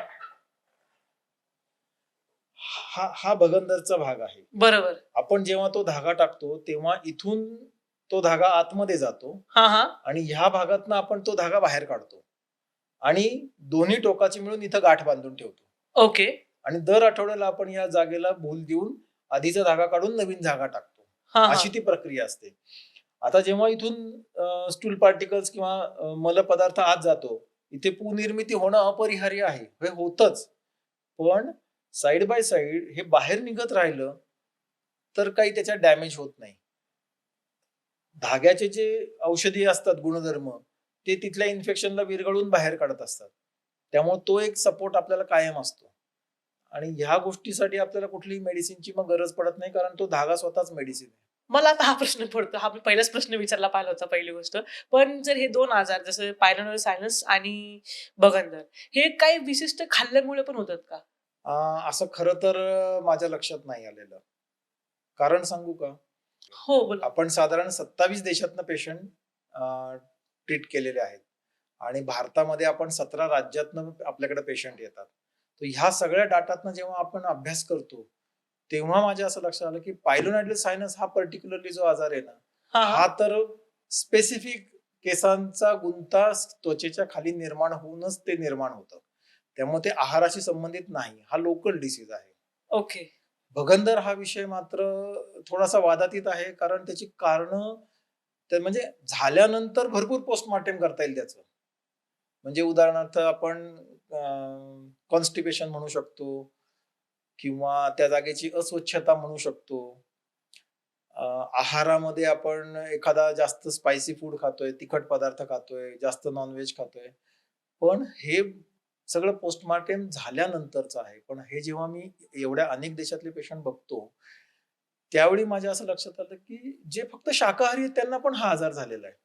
हा हा भगंदरचा भाग आहे. बरोबर. आपण जेव्हा तो धागा टाकतो, तेव्हा इथून तो धागा आतमध्ये जातो हां, हां. आणि ह्या भागातनं आपण तो धागा बाहेर काढतो आणि दोन्ही टोकाची मिळून इथं गाठ बांधून ठेवतो. ओके. आणि दर आठवड्याला आपण या जागेला भूल देऊन आधीचा धागा काढून नवीन धागा टाकतो. हां, हां. अशी ती प्रक्रिया असते. आता जेव्हा इथून स्टूल पार्टिकल्स किंवा मल पदार्थ आत जातो, इथे पुनर्निर्मिती होणं अपरिहार्य आहे. हे होतच. पण साइड बाय साइड हे बाहेर निघत राहिलं तर काही त्याच्यात डॅमेज होत नाही. धाग्याचे जे औषधी असतात गुणधर्म, ते तिथल्या इन्फेक्शनला विरघळून बाहेर काढत असतात. त्यामुळे तो एक सपोर्ट आपल्याला कायम असतो. आणि ह्या गोष्टीसाठी आपल्याला कुठलीही मेडिसिनची मग गरज पडत नाही, कारण तो धागा स्वतःच मेडिसिन आहे. मला आता हा प्रश्न पडतो. हा मी पहिलाच प्रश्न विचारला पाहिला होता पहिली गोष्ट. पण जर हे 2 आजार जसं पायलोनरी सायनस आणि भगंदर हे काही विशिष्ट खाल्ल्यामुळे पण होतात का? असं खरं तर माझ्या लक्षात नाही आलेलं. कारण सांगू का? हो, बोला. आपण साधारण 27 देशातनं पेशंट ट्रीट केलेले आहेत आणि भारतामध्ये आपण 17 राज्यातनं आपल्याकडे पेशंट येतात. तर ह्या सगळ्या डाटातनं जेव्हा आपण अभ्यास करतो, तेव्हा माझ्या असं लक्षात आलं, की पायलोनॅडल सायनस हा पर्टिक्युलरली जो आजार आहे ना, हां, हा हां. तर स्पेसिफिक केसांचा गुंता त्वचेच्या खाली निर्माण होऊनच ते निर्माण होतं. त्यामुळे ते आहाराशी संबंधित नाही. हा लोकल डिसीज आहे. ओके. भगंदर हा विषय मात्र थोडासा वादातीत आहे, कारण त्याची कारणं तर म्हणजे झाल्यानंतर भरपूर पोस्टमॉर्टेम करता येईल त्याचं. म्हणजे उदाहरणार्थ आपण कॉन्स्टिपेशन म्हणू शकतो किंवा त्या जागेची अस्वच्छता म्हणू शकतो. आहारामध्ये आपण एखादा जास्त स्पायसी फूड खातोय, तिखट पदार्थ खातोय, जास्त नॉन-व्हेज खातोय. पण हे सगळं पोस्टमार्टम झाल्यानंतरचं आहे. पण हे जेव्हा मी एवढ्या अनेक देशातले पेशंट बघतो, त्यावेळी माझ्या असं लक्षात आलं, की जे फक्त शाकाहारी आहेत त्यांना पण हा आजार झालेला आहे.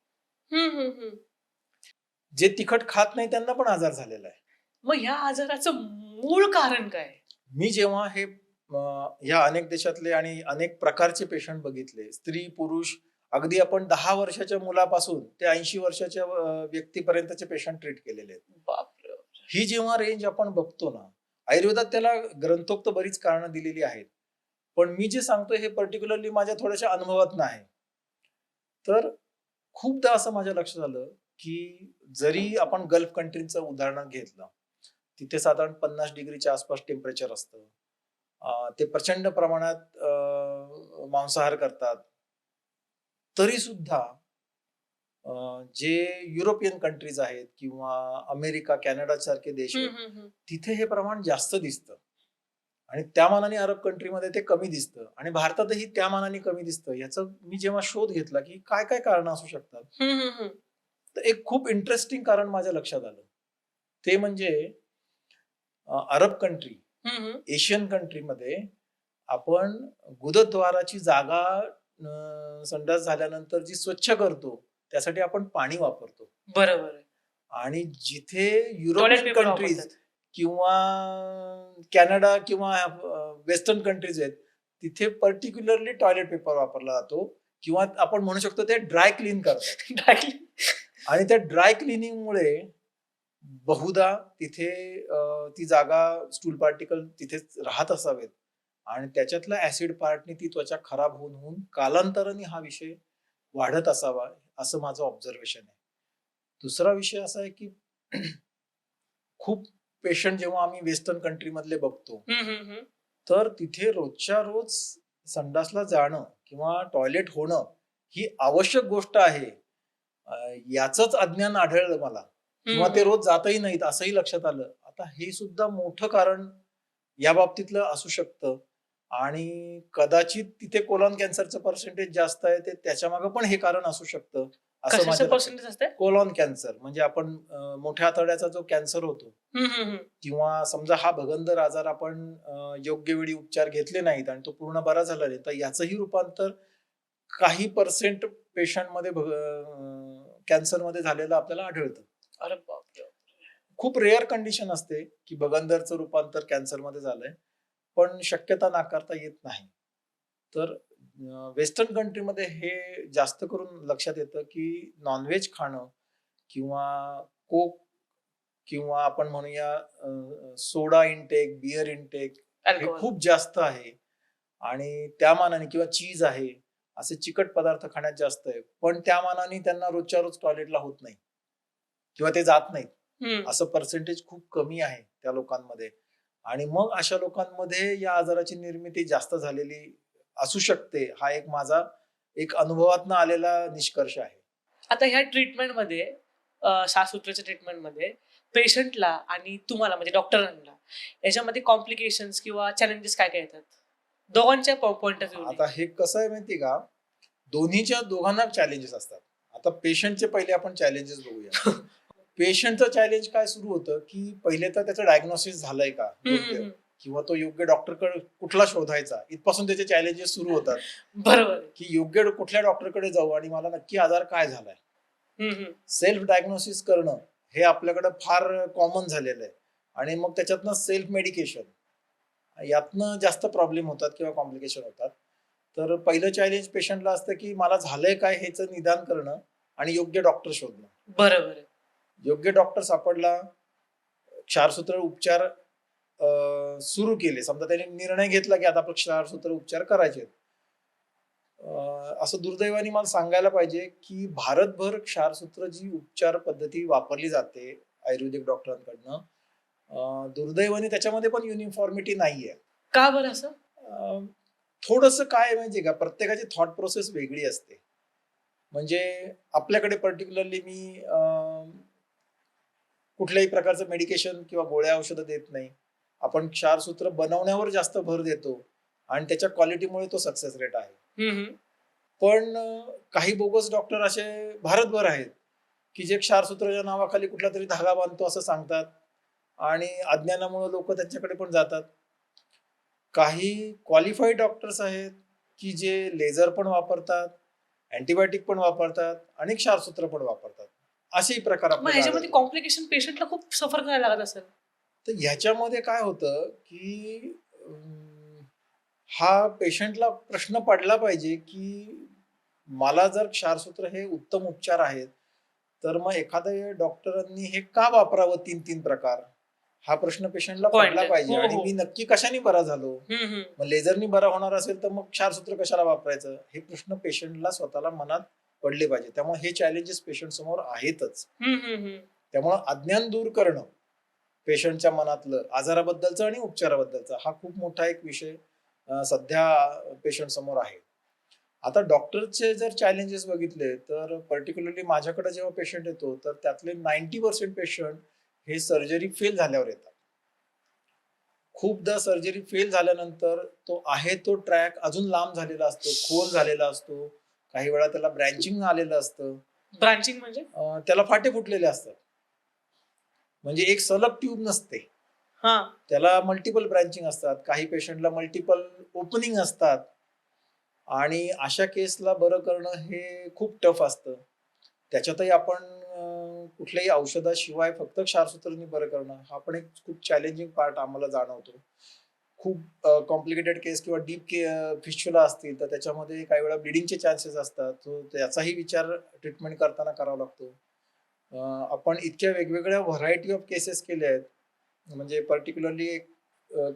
हम्म, हम्म, हम्म. जे तिखट खात नाही त्यांना पण आजार झालेला आहे. मग ह्या आजाराचं मूळ कारण काय? मी जेव्हा हे या अनेक देशातले आणि अनेक प्रकारचे पेशंट बघितले, स्त्री, पुरुष, अगदी आपण 10 वर्षाच्या मुलापासून ते 80 वर्षाच्या व्यक्तीपर्यंतचे पेशंट ट्रीट केलेले आहेत. बापरे. ही जेव्हा रेंज आपण बघतो ना, आयुर्वेदात त्याला ग्रंथोक्त बरीच कारणं दिलेली आहेत. पण मी जे सांगतोय हे पर्टिक्युलरली माझ्या थोड्याशा अनुभवातनं आहे. तर खूपदा असं माझ्या लक्षात आलं, की जरी आपण गल्फ कंट्रीचं उदाहरण घेतलं, तिथे साधारण 50 डिग्रीच्या आसपास टेम्परेचर असतं. ते प्रचंड प्रमाणात मांसाहार करतात. तरी सुद्धा जे युरोपियन कंट्रीज आहेत किंवा अमेरिका, कॅनडा सारखे देश आहेत, तिथे हे प्रमाण जास्त दिसतं. आणि त्या मानाने अरब कंट्रीमध्ये ते कमी दिसतं आणि भारतातही त्या मानाने कमी दिसतं. याचा मी जेव्हा शोध घेतला, की काय काय कारण असू शकतात, तर एक खूप इंटरेस्टिंग कारण माझ्या लक्षात आलं. ते म्हणजे अरब कंट्री, एशियन कंट्रीमध्ये आपण गुदद्वाराची जागा संडास झाल्यानंतर जी स्वच्छ करतो, त्यासाठी आपण पाणी वापरतो. बरोबर. आणि जिथे टॉयलेट युरोपियन पेपर कंट्रीज वापरतात. किंवा कॅनडा किंवा वेस्टर्न कंट्रीज आहेत, तिथे पर्टिक्युलरली टॉयलेट पेपर वापरला जातो किंवा आपण म्हणू शकतो ते ड्राय क्लीन करतात. आणि त्या ड्राय क्लिनिंगमुळे बहुधा तिथे ती जागा स्टूल पार्टिकल तिथेच राहत असावेत आणि त्याच्यातल्या ऍसिड पार्टनी ती त्वचा खराब होऊन होऊन कालांतराने हा विषय वाढत असावा, असं माझं ऑब्झर्वेशन आहे. दुसरा विषय असा आहे की खूप पेशंट जेव्हा आम्ही वेस्टर्न कंट्री मधले बघतो, तर तिथे रोजच्या रोज संडासला जाणं किंवा टॉयलेट होणं ही आवश्यक गोष्ट आहे. याचंच अज्ञान आढळलं मला किंवा ते रोज जातही नाहीत असंही लक्षात आलं. आता हे सुद्धा मोठं कारण या बाबतीतलं असू शकतं आणि कदाचित तिथे कोलॉन कॅन्सरचं पर्सेंटेज जास्त आहे, ते त्याच्या मागे पण हे कारण असू शकतं असं कशाचं माझ्या लक्षात. पर्सेंटेज असते? कोलॉन कॅन्सर म्हणजे आपण मोठ्या आतड्याचा जो कॅन्सर होतो किंवा समजा हा भगंदर आजार आपण योग्य वेळी उपचार घेतले नाहीत आणि तो पूर्ण बरा झाला नाही, तर याचंही रूपांतर काही पर्सेंट पेशंटमध्ये कॅन्सरमध्ये झालेलं आपल्याला आढळतं. अरे बापरे. खूप रेअर कंडिशन असते की भगंदरचं रूपांतर कॅन्सरमध्ये झालंय, पण शक्यता नाकारता येत नाही. तर वेस्टर्न कंट्रीमध्ये हे जास्त करून लक्षात येतं की नॉनव्हेज खाणं किंवा कोक किंवा आपण म्हणूया सोडा इंटेक, बियर इंटेक हे अल्कोहोल. खूप जास्त आहे आणि त्या मानाने किंवा चीज आहे, असे चिकट पदार्थ खाण्यात जास्त आहे. पण त्या मानाने त्यांना रोजच्या रोज टॉयलेटला होत नाही किंवा ते जात नाहीत. असं पर्सेंटेज खूप कमी आहे त्या लोकांमध्ये आणि मग अशा लोकांमध्ये या आजाराची निर्मिती जास्त झालेली असू शकते. हा एक माझा एक अनुभवातनं आलेला निष्कर्ष आहे. आता ह्या ट्रीटमेंटमध्ये श्वासोच्छवासाच्या ट्रीटमेंटमध्ये पेशंटला आणि तुम्हाला म्हणजे डॉक्टरांना याच्यामध्ये कॉम्प्लिकेशन्स किंवा चॅलेंजेस काय काय येतात दोघांच्या पॉइंट ऑफ व्ह्यू? आता हे कसं आहे माहिती का, दोघांना चॅलेंजेस असतात. आता पेशंटचे पहिले आपण चॅलेंजेस बघूया. पेशंटचं चॅलेंज काय सुरू होतं की पहिले तर त्याचं डायग्नोसिस झालंय का योग्य किंवा तो योग्य डॉक्टरकडे कुठला शोधायचा, इथपासून त्याचे चॅलेंजेस सुरू होतात. बरोबर. की योग्य कुठल्या डॉक्टरकडे जाऊ आणि मला नक्की आजार काय झालाय. सेल्फ डायग्नोसिस करणं हे आपल्याकडे फार कॉमन झालेलं आहे आणि मग त्याच्यातनं सेल्फ मेडिकेशन यातनं जास्त प्रॉब्लेम होतात किंवा कॉम्प्लिकेशन होतात. तर पहिलं चॅलेंज पेशंटला असतं की मला झालंय काय ह्याचं निदान करणं आणि योग्य डॉक्टर शोधणं. बरोबर. योग्य डॉक्टर सापडला, क्षारसूत्र उपचार सुरू केले, समजा त्यांनी निर्णय घेतला की आता आपण क्षारसूत्र उपचार करायचे. असं दुर्दैवाने मला सांगायला पाहिजे की भारतभर क्षारसूत्र जी उपचार पद्धती वापरली जाते आयुर्वेदिक डॉक्टरांकडनं, दुर्दैवाने त्याच्यामध्ये पण युनिफॉर्मिटी नाहीये. का बरं असं? थोडस काय माहितीये का, प्रत्येकाची थॉट प्रोसेस वेगळी असते. म्हणजे आपल्याकडे पर्टिक्युलरली मी कुठल्याही प्रकारचं मेडिकेशन किंवा गोळ्या औषधं देत नाही. आपण क्षारसूत्र बनवण्यावर जास्त भर देतो आणि त्याच्या क्वालिटीमुळे तो सक्सेस रेट आहे. पण काही बोगस डॉक्टर असे भारतभर आहेत की जे क्षारसूत्राच्या नावाखाली कुठला तरी धागा बांधतो असं सांगतात आणि अज्ञानामुळे लोक त्यांच्याकडे पण जातात. काही क्वालिफाईड डॉक्टर्स आहेत की जे लेझर पण वापरतात, अँटीबायोटिक पण वापरतात आणि क्षारसूत्र पण वापरतात. असेही प्रकार मग आपल्याला ह्याच्यामध्ये आढळतात. कॉम्प्लिकेशन पेशंटला खूप सफर करायला लागत असेल. तर ह्याच्यामध्ये काय होतं की हा पेशंटला प्रश्न पडला पाहिजे की मला जर क्षारसूत्र हे उत्तम उपचार आहेत, तर मग एखाद्या डॉक्टरांनी हे का वापरावं 3-3 प्रकार? हा प्रश्न पेशंटला पॉइंट पडला आहे. पाहिजे. हो, आणि हो. मी नक्की कशाने बरा झालो? हं. मग लेझरनी बरा होणार असेल तर मग क्षारसूत्र कशाला वापरायचं? हे प्रश्न पेशंटला स्वतःला मनात पडले पाहिजे. त्यामुळे हे चॅलेंजेस पेशंट समोर आहेतच. हं. त्यामुळे अज्ञान दूर करणं पेशंटच्या मनातलं आजाराबद्दलचा आणि उपचाराबद्दलचा हा खूप मोठा एक विषय सध्या पेशंट समोर आहे. आता डॉक्टरचे जर चॅलेंजेस बघितले तर पर्टिक्युलरली माझ्याकडे जेव्हा पेशंट येतो तर त्यातले 90% पेशंट हे सर्जरी फेल झाल्यावर येतात. खूपदा सर्जरी फेल झाल्यानंतर तो आहे तो ट्रॅक अजून लांब झालेला असतो, खोल झालेला असतो. काही वेळा त्याला ब्रँचिंग आलेलं असतं. ब्रांचिंग म्हणजे? त्याला फाटे फुटलेले असतात. म्हणजे एक सलग ट्यूब नसते. हां. त्याला मल्टिपल ब्रँचिंग असतात. काही पेशंटला मल्टिपल ओपनिंग असतात. आणि अशा केसला बरं करणं हे खूप टफ असतं. त्याच्यातही आपण कुठल्याही औषधाशिवाय फक्त क्षारसूत्रांनी बरं करणं हा पण एक खूप चॅलेंजिंग पार्ट आम्हाला जाणवतो. खूप कॉम्प्लिकेटेड केस किंवा डीप फिस्च्युला असतील तर त्याच्यामध्ये काही वेळा ब्लिडिंगचे चान्सेस असतात. तो त्याचाही विचार ट्रीटमेंट करताना करावा लागतो. आपण इतक्या वेगवेगळ्या व्हरायटी ऑफ केसेस केल्या आहेत. म्हणजे पर्टिक्युलरली एक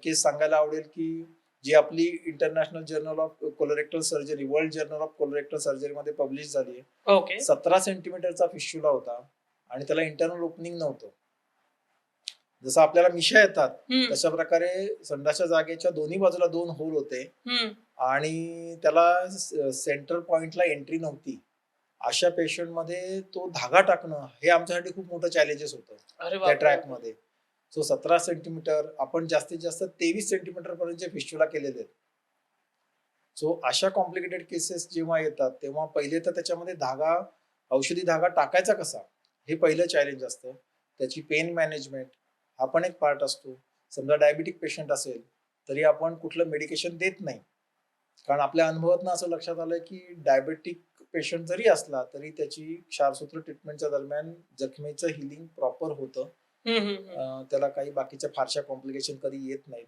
केस सांगायला आवडेल की जी आपली international journal of colorectal surgery, world journal of colorectal surgery मध्ये पब्लिश झाली आहे. ओके. 17 सेंटीमीटरचा फिस्च्युला होता आणि त्याला इंटरनल ओपनिंग नव्हतं. जसं आपल्याला मिशा येतात हं. तशा प्रकारे संडासच्या जागेच्या दोन्ही बाजूला 2 होल होते हं. आणि त्याला सेंट्रल पॉइंटला एंट्री नव्हती. अशा पेशंट मध्ये तो धागा टाकणं हे आमच्यासाठी खूप मोठं चॅलेंजेस होतं अरे त्या बापरे! ट्रॅक मध्ये. सो 17 सेंटीमीटर आपण जास्तीत जास्त 23 सेंटीमीटर पर्यंतचे फिस्च्युला केलेले आहेत. सो अशा कॉम्प्लिकेटेड केसेस जेव्हा येतात तेव्हा पहिले तर त्याच्यामध्ये औषधी धागा टाकायचा कसा हे पहिलं चॅलेंज असतं. त्याची पेन मॅनेजमेंट हा पण एक पार्ट असतो. समजा डायबिटिक पेशंट असेल तरी आपण कुठलं मेडिकेशन देत नाही. कारण आपल्या अनुभवातनं असं लक्षात आलं की डायबेटिक पेशंट जरी असला तरी त्याची क्षारसूत्र ट्रीटमेंटच्या दरम्यान जखमेचं हिलिंग प्रॉपर होतं. त्याला काही बाकीच्या फारशा कॉम्प्लिकेशन कधी येत नाही.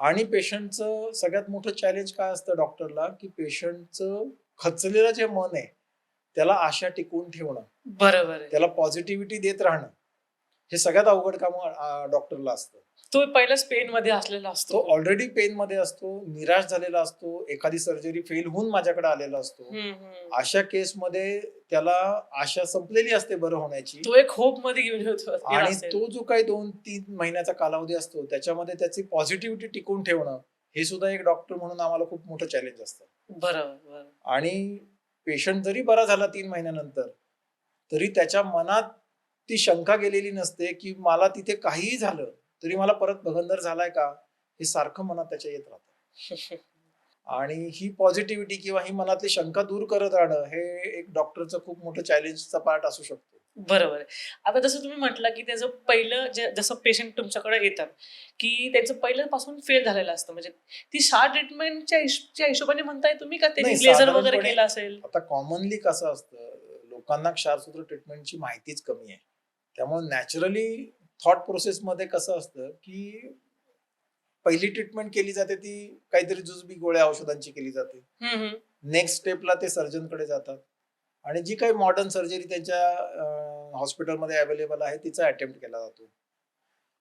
आणि पेशंटचं सगळ्यात मोठं चॅलेंज काय असतं डॉक्टरला की पेशंटचं खचलेलं जे मन आहे त्याला आशा टिकवून ठेवणं, बरोबर आहे. त्याला पॉझिटिव्हिटी देत राहणं हे सगळ्यात अवघड काम डॉक्टरला असतं. तो पहिलाच पेनमध्ये असलेला तो असतो. ऑलरेडी पेन मध्ये असतो, निराश झालेला असतो, एखादी सर्जरी फेल होऊन माझ्याकडे आलेला असतो. अशा केसमध्ये त्याला आशा संपलेली असते बरं होण्याची. तो एक होप मध्ये घेऊन येतो आणि तो जो काही 2-3 महिन्याचा कालावधी असतो त्याच्यामध्ये त्याची पॉझिटिव्हिटी टिकवून ठेवणं हे सुद्धा एक डॉक्टर म्हणून आम्हाला खूप मोठं चॅलेंज असतं. बरोबर. आणि पेशंट जरी बरा झाला 3 महिन्यानंतर तरी त्याच्या मनात ती शंका गेलेली नसते की मला तिथे काहीही झालं तरी मला परत भगंदर झालाय का हे सारखं मनात त्याच्या येत राहतं. आणि ही पॉझिटिव्हिटी किंवा ही मनातली शंका दूर करत राहणं हे एक डॉक्टरचं खूप मोठं चॅलेंजचा पार्ट असू शकतो. बरोबर आहे. आता जसं तुम्ही म्हटलं, की त्याचं पहिलं जसं पेशंट तुमच्याकडे येतात, की त्यांचं पहिल्यापासून फेल झालेलं असतं. म्हणजे ती शाळा ट्रीटमेंटच्या हिशोबाने म्हणताय तुम्ही का नाही, त्यांनी लेझर वगैरे साधारणपणे केलं असेल? आता कॉमनली कसं असतं, लोकांना क्षारसूत्र ट्रीटमेंटची माहितीच कमी आहे. त्यामुळे नॅचरली थॉट प्रोसेसमध्ये कसं असतं, की पहिली ट्रीटमेंट केली जाते ती काहीतरी जुजबी गोळ्या औषधांची केली जाते. नेक्स्ट स्टेपला ते सर्जनकडे जातात आणि जी काही मॉडर्न सर्जरी त्यांच्या हॉस्पिटलमध्ये अवेलेबल आहे तिचा अटेम्प्ट केला जातो.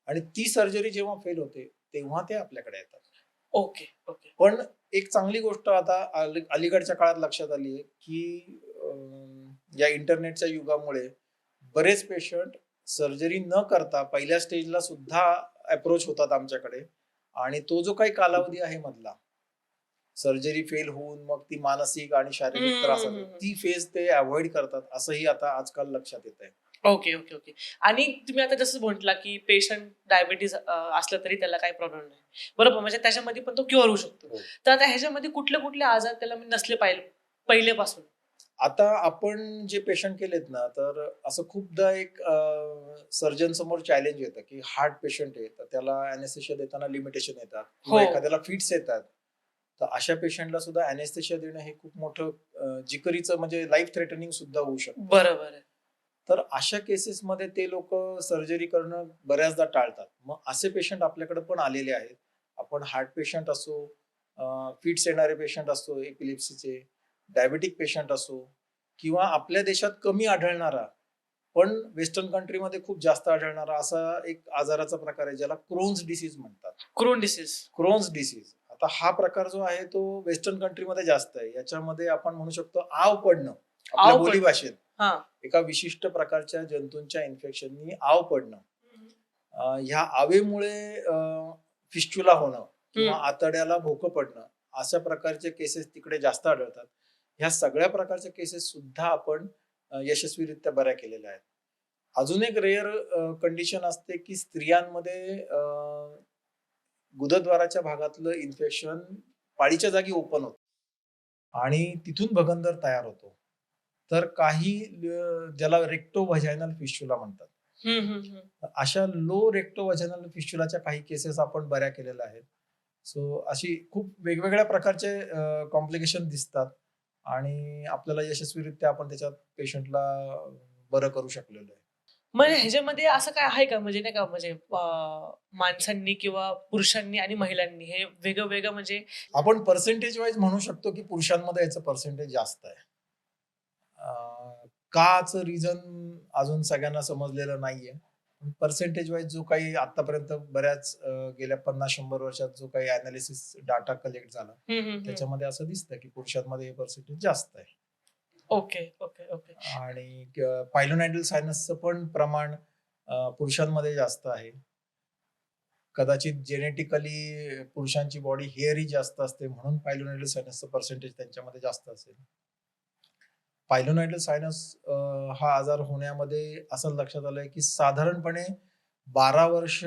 आणि ती सर्जरी जेव्हा फेल होते तेव्हा ते आपल्याकडे येतात. ओके. पण एक चांगली गोष्ट आता अलीकडच्या काळात लक्षात आली आहे की या इंटरनेटच्या युगामुळे बरेच पेशंट सर्जरी न करता पहिल्या स्टेजला सुद्धा अप्रोच होतात आमच्याकडे. आणि तो जो काही कालावधी आहे मधला सर्जरी फेल होऊन मग ती मानसिक आणि शारीरिक त्रासाची ती फेज ते अवॉइड करतात असंही आता आजकाल लक्षात येत आहे. ओके. आणि तुम्ही आता जसं म्हटला, की पेशंट डायबिटीज असलं तरी त्याला काही प्रॉब्लेम नाही. बरोबर, म्हणजे त्याच्यामध्ये पण तो क्युअर होऊ शकतो. हो. तर आता ह्याच्यामध्ये कुठले आजार त्याला नसले पाहिजे पहिलेपासून? आता आपण जे पेशंट केलेत ना, तर असं खूपदा एक सर्जन समोर चॅलेंज येतं, की हार्ट पेशंट आहे, तर त्याला अॅनेस्थेशिया देताना लिमिटेशन येतात हो. किंवा एखाद्याला फिट्स येतात. तर अशा पेशंटला सुद्धा अॅनेस्थेशिया देणं हे खूप मोठं जिकरीचं म्हणजे लाईफ थ्रेटनिंग सुद्धा होऊ शकतं. बरोबर आहे. तर अशा केसेसमध्ये ते लोकं सर्जरी करणं बऱ्याचदा टाळतात. मग असे पेशंट आपल्याकडे पण आलेले आहेत. आपण हार्ट पेशंट असो, फिट्स येणारे पेशंट असो एपिलेप्सीचे, डायबेटिक पेशंट असो किंवा आपल्या देशात कमी आढळणारा, पण वेस्टर्न कंट्रीमध्ये खूप जास्त आढळणारा असा एक आजाराचा प्रकार आहे ज्याला क्रोन्स डिसीज म्हणतात. Crohn disease. Crohn's disease. आता हा प्रकार जो आहे तो वेस्टर्न कंट्रीमध्ये जास्त आहे. याच्यामध्ये आपण म्हणू शकतो आव पडणं. आपल्या आव बोली पडणं. भाषेत हां. एका विशिष्ट प्रकारच्या जंतूंच्या इन्फेक्शननी आव पडणं. ह्या आवेमुळे फिस्च्युला होणं किंवा आतड्याला भोकं पडणं अशा प्रकारचे केसेस तिकडे जास्त आढळतात. ह्या सगळ्या प्रकारच्या केसेस सुद्धा आपण यशस्वीरित्या बऱ्या केलेल्या आहेत. अजून एक रेअर कंडिशन असते की स्त्रियांमध्ये गुदद्वाराच्या भागातलं इन्फेक्शन पाळीच्या जागी ओपन होतं आणि तिथून भगंदर तयार होतो. तर काही ज्याला रेक्टो व्हजायनल फिस्च्युला म्हणतात. अशा लो रेक्टो व्हजायनल फिस्च्युलाच्या काही केसेस आपण बऱ्या केलेल्या आहेत. सो अशी खूप वेगवेगळ्या प्रकारचे कॉम्प्लिकेशन दिसतात आणि आपल्याला यशस्वीरित्या आपण त्याच्यात पेशंटला बरं करू शकलेलो आहे. म्हणजे ह्याच्यामध्ये असं काय आहे का म्हणजे नाही का म्हणजे माणसांनी किंवा पुरुषांनी आणि महिलांनी हे वेगळं म्हणजे आपण पर्सेंटेज वाईज म्हणू शकतो की पुरुषांमध्ये याचं पर्सेंटेज जास्त आहे. काचं रिझन अजून सगळ्यांना समजलेलं नाहीये. पर्सेंटेज वाईज जो काही आतापर्यंत बऱ्याच गेल्या 50-100 वर्षात जो काही अनालिसिस डाटा कलेक्ट झाला, त्याच्यामध्ये असं दिसतं की पुरुषांमध्ये हे पर्सेंटेज जास्त आहे. Okay, okay, okay. आणि पायलोनायडल सायनसचं पण प्रमाण पुरुषांमध्ये जास्त आहे. कदाचित जेनेटिकली पुरुषांची बॉडी हेअरी जास्त असते म्हणून पायलोनायडल सायनसचं पर्सेंटेज त्यांच्यामध्ये जास्त असेल. पायलोनायडल सायनस हा आजार होण्यामध्ये असं लक्षात आलंय की साधारणपणे 12 वर्ष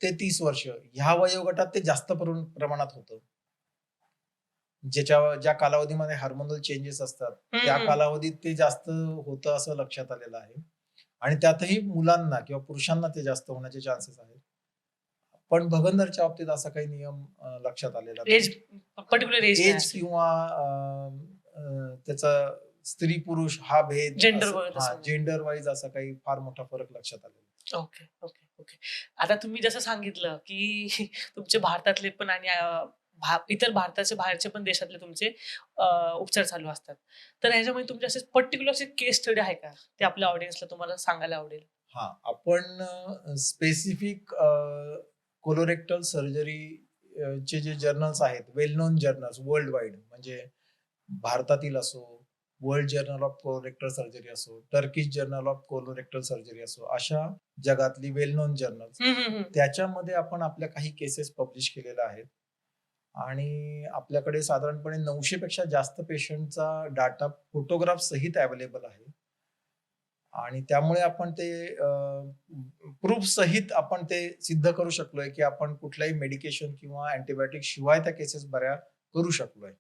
ते 30 वर्ष ह्या वयोगटात ते जास्त प्रमाणात होतं. ज्या कालावधीमध्ये हार्मोनल चेंजेस असतात त्या कालावधीत ते जास्त होतं असं लक्षात आलेलं आहे. आणि त्यातही मुलांना किंवा पुरुषांना ते जास्त होण्याचे चान्सेस आहेत. पण भगंदरच्या बाबतीत असा काही नियम लक्षात आलेला एज पर्टिक्युलर एज एज किंवा त्याचा स्त्री पुरुष हा भेद जेंडर वाईज असा काही फार मोठा फरक लक्षात आलेला. Okay, okay, okay. आता तुम्ही जसं सांगितलं की तुमचे भारतातले पण आणि इतर भारताचे बाहेरचे पण देशातले तुमचे उपचार चालू असतात. तर ह्याच्यामध्ये तुमचे असे पर्टिक्युलर असे केस स्टडी आहे का? ते आपल्या ऑडियन्सला तुम्हाला सांगायला आवडेल? हा, आपण स्पेसिफिक कोलोरेक्टल सर्जरी चे जे जर्नल्स आहेत, well known journals worldwide, म्हणजे भारतातील असो, world journal of colorectal surgery असो, Turkish journal of colorectal surgery असो, अशा जगातली वेल नोन जर्नल्स, त्याच्यामध्ये आपण आपल्या काही केसेस पब्लिश केलेल्या आहेत. आणि आपल्याकडे साधारणपणे 900 पेक्षा जास्त पेशंटचा डाटा फोटोग्राफ सहित अवेलेबल आहे. आणि त्यामुळे आपण ते प्रूफ सहित आपण ते सिद्ध करू शकलोय की आपण कुठल्याही मेडिकेशन किंवा अँटीबायोटिक शिवाय त्या केसेस बऱ्या करू शकलोय.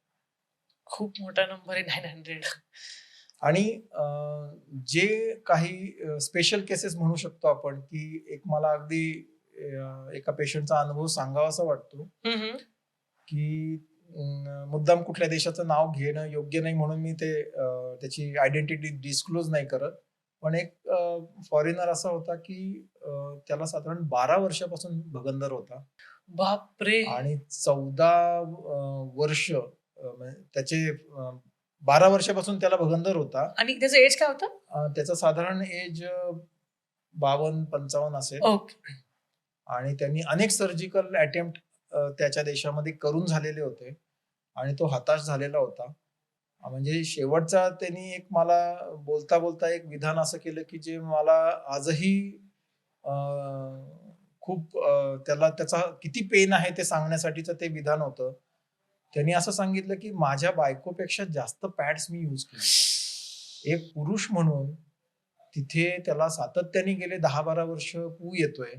खूप मोठा नंबर आहे 900. आणि जे काही स्पेशल केसेस म्हणू शकतो आपण की एक मला अगदी एका पेशंटचा अनुभव सांगावासा वाटतो की मुद्दाम कुठल्या देशाचं नाव घेणं योग्य नाही म्हणून मी ते त्याची आयडेंटिटी डिस्क्लोज नाही करत. पण एक फॉरेनर असा होता की त्याला साधारण 12 वर्षापासून भगंदर होता. बापरे! आणि 14 वर्ष त्याचे 12 वर्षापासून त्याला भगंदर होता. आणि त्याचं एज काय होतं? त्याचं साधारण एज 52-55 असेल. ओके. आणि त्यांनी अनेक सर्जिकल अटेम्प्ट त्याच्या देशामध्ये करून झालेले होते आणि तो हताश झालेला होता. म्हणजे शेवटचा त्यांनी एक मला बोलता बोलता एक विधान असं केलं की जे मला आजही खूप त्याला त्याचा किती पेन आहे ते सांगण्यासाठीचं ते विधान होतं. त्यांनी असं सांगितलं की माझ्या बायकोपेक्षा जास्त पॅड्स मी यूज केले. एक पुरुष म्हणून तिथे त्याला सातत्याने गेले 10-12 वर्ष पू येतोय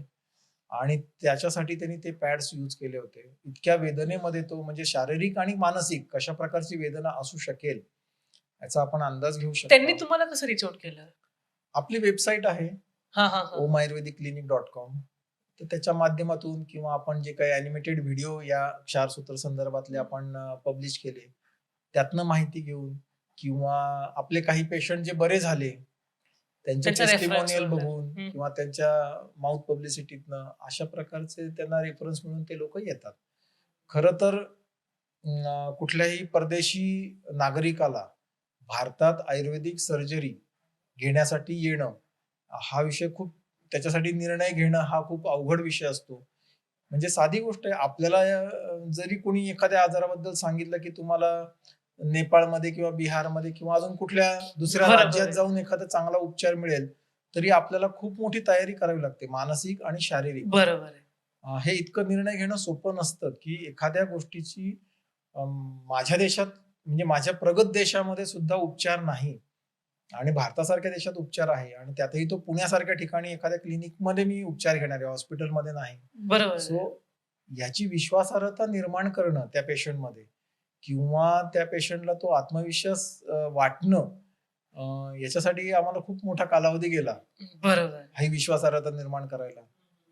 आणि त्याच्यासाठी त्यांनी ते पॅड्स यूज केले होते. इतक्या वेदनेमध्ये तो, म्हणजे शारीरिक आणि मानसिक कशा प्रकारची वेदना असू शकेल याचा आपण अंदाज घेऊ त्यांनी शकतो. तुम्हाला कसं रिच आउट केलं? आपली वेबसाईट आहे हा हा हा omayurvediclinic.com. तर त्याच्या माध्यमातून किंवा आपण जे काही अॅनिमेटेड व्हिडिओ या क्षारसूत्र संदर्भातले आपण पब्लिश केले, त्यातनं माहिती घेऊन किंवा आपले काही पेशंट जे बरे झाले त्यांचे त्यांचा टेस्टिमोनियल रेफरन्स बघून किंवा त्यांच्या माउथ पब्लिसिटीतनं अशा प्रकारचे त्यांना रेफरन्स म्हणून ते लोक येतात. खरं तर कुठल्याही परदेशी नागरिकाला भारतात आयुर्वेदिक सर्जरी घेण्यासाठी येणं हा विषय खूप, त्याच्यासाठी निर्णय घेणं हा खूप अवघड विषय असतो. म्हणजे साधी गोष्ट आहे, आपल्याला जरी कोणी एखाद्या आजाराबद्दल सांगितलं की तुम्हाला नेपाळमध्ये किंवा बिहारमध्ये किंवा अजून कुठल्या दुसऱ्या बरोबर राज्यात आहे. जाऊन एखादा चांगला उपचार मिळेल, तरी आपल्याला खूप मोठी तयारी करावी लागते, मानसिक आणि शारीरिक. बरोबर आहे. हे इतकं निर्णय घेणं सोपं नसतं की एखाद्या गोष्टीची माझ्या देशात म्हणजे माझ्या प्रगत देशामध्ये सुद्धा उपचार नाही आणि भारतासारख्या देशात उपचार आहे आणि त्यातही तो पुण्यासारख्या ठिकाणी एखाद्या क्लिनिकमध्ये मी उपचार घेणार आहे, हॉस्पिटलमध्ये नाही. बरोबर आहे. सो याची विश्वासार्हता निर्माण करणं त्या पेशंटमध्ये किंवा त्या पेशंटला तो आत्मविश्वास वाटणं, याच्यासाठी आम्हाला खूप मोठा कालावधी गेला बरोबर आहे. ही विश्वासार्हता निर्माण करायला.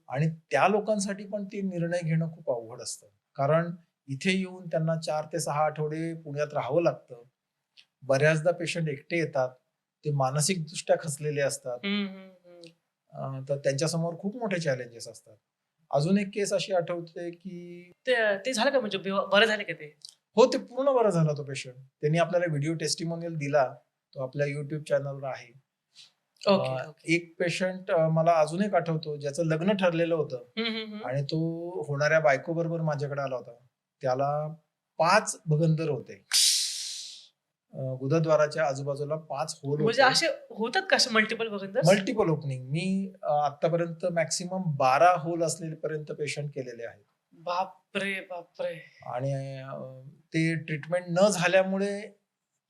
आणि त्या लोकांसाठी पण ते निर्णय घेणं खूप अवघड असतं, कारण इथे येऊन त्यांना 4 ते 6 आठवडे पुण्यात राहावं लागतं. बऱ्याचदा पेशंट एकटे येतात, ते मानसिकदृष्ट्या खचलेले असतात. तर त्यांच्यासमोर खूप मोठे चॅलेंजेस असतात. अजून एक केस अशी आठवते की ते झालं का, म्हणजे बरं झाले का ते? हो, ते पूर्ण बरा झाला तो पेशंट. त्यांनी आपल्याला व्हिडिओ टेस्टिमोनियल दिला, तो आपल्या युट्यूब चॅनलवर आहे. Okay okay. एक पेशंट मला अजून एक आठवतो, ज्याचं लग्न ठरलेलं होतं आणि तो होणाऱ्या बायकोबरोबर माझ्याकडे आला होता. त्याला 5 भगंदर होते. गुदद्वाराच्या आजूबाजूला 5 होल म्हणजे होते. असे होतात का, असे मल्टिपल बघत? Multiple opening. मी आतापर्यंत मॅक्सिमम 12 होल असलेपर्यंत पेशंट केलेले आहेत. बापरे बापरे. आणि ते ट्रीटमेंट न झाल्यामुळे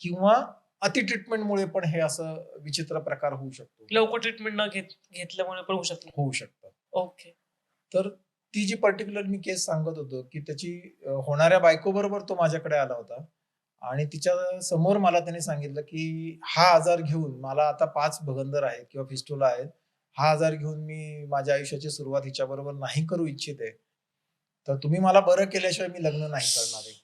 किंवा अति ट्रीटमेंटमुळे पण हे असं विचित्र प्रकार होऊ शकतो, लवकर ट्रीटमेंट न घेतल्यामुळे पण होऊ शकतं. होऊ शकतं. ओके. तर ती जी पर्टिक्युलर मी केस सांगत होतो की त्याची होणाऱ्या बायकोबरोबर तो माझ्याकडे आला होता आणि तिच्या समोर मला त्याने सांगितलं की हा आजार घेऊन मला आता 5 भगंदर आहेत किंवा फिस्टुला आहेत. हा आजार घेऊन मी माझ्या आयुष्याची सुरुवात हिच्याबरोबर नाही करू इच्छिते. तर तुम्ही मला बरं केल्याशिवाय मी लग्न नाही करणार आहे.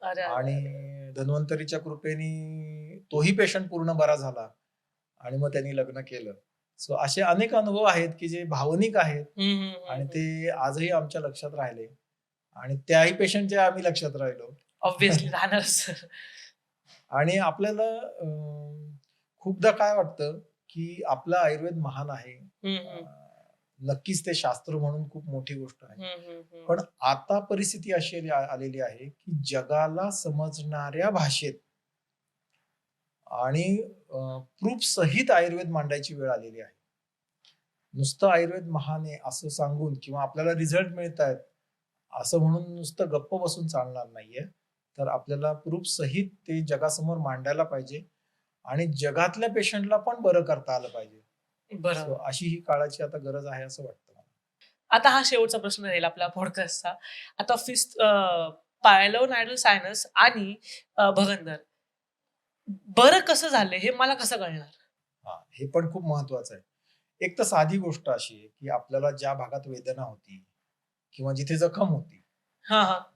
अरे अरे, आणि अरे. धन्वंतरीच्या कृपेने तोही पेशंट पूर्ण बरा झाला आणि मग त्यांनी लग्न केलं. सो असे अनेक अनुभव आहेत की जे भावनिक आहेत आणि ते आजही आमच्या लक्षात राहिले आणि त्याही पेशंटच्या आम्ही लक्षात राहिलो. ऑब्व्हियसली राहणारच सर. आणि आपल्याला खूपदा काय वाटतं की आपलं आयुर्वेद महान आहे. नक्कीच ते शास्त्र म्हणून खूप मोठी गोष्ट आहे. पण आता परिस्थिती अशी आलेली आहे की जगाला समजणाऱ्या भाषेत आणि प्रूफ सहित आयुर्वेद मांडायची वेळ आलेली आहे. नुसतं आयुर्वेद महान आहे असं सांगून किंवा आपल्याला रिझल्ट मिळत आहेत असं म्हणून नुसतं गप्प बसून चालणार नाहीये. तर आपल्याला प्रूफ सहित ते जगासमोर मांडायला पाहिजे आणि जगातल्या पेशंटला पण बरं करता आलं पाहिजे. बरोबर. अशी ही काळाची आता गरज आहे असं वाटतं मला. आता हा शेवटचा प्रश्न राहील आपला पॉडकास्टचा. आता पायलोनायडल सायनस आणि भगंदर बरं कसं झालं हे मला कसं कळणार? हे पण खूप महत्वाचं आहे. एक तर साधी गोष्ट अशी आहे की आपल्याला ज्या भागात वेदना होती किंवा जिथे जखम होती,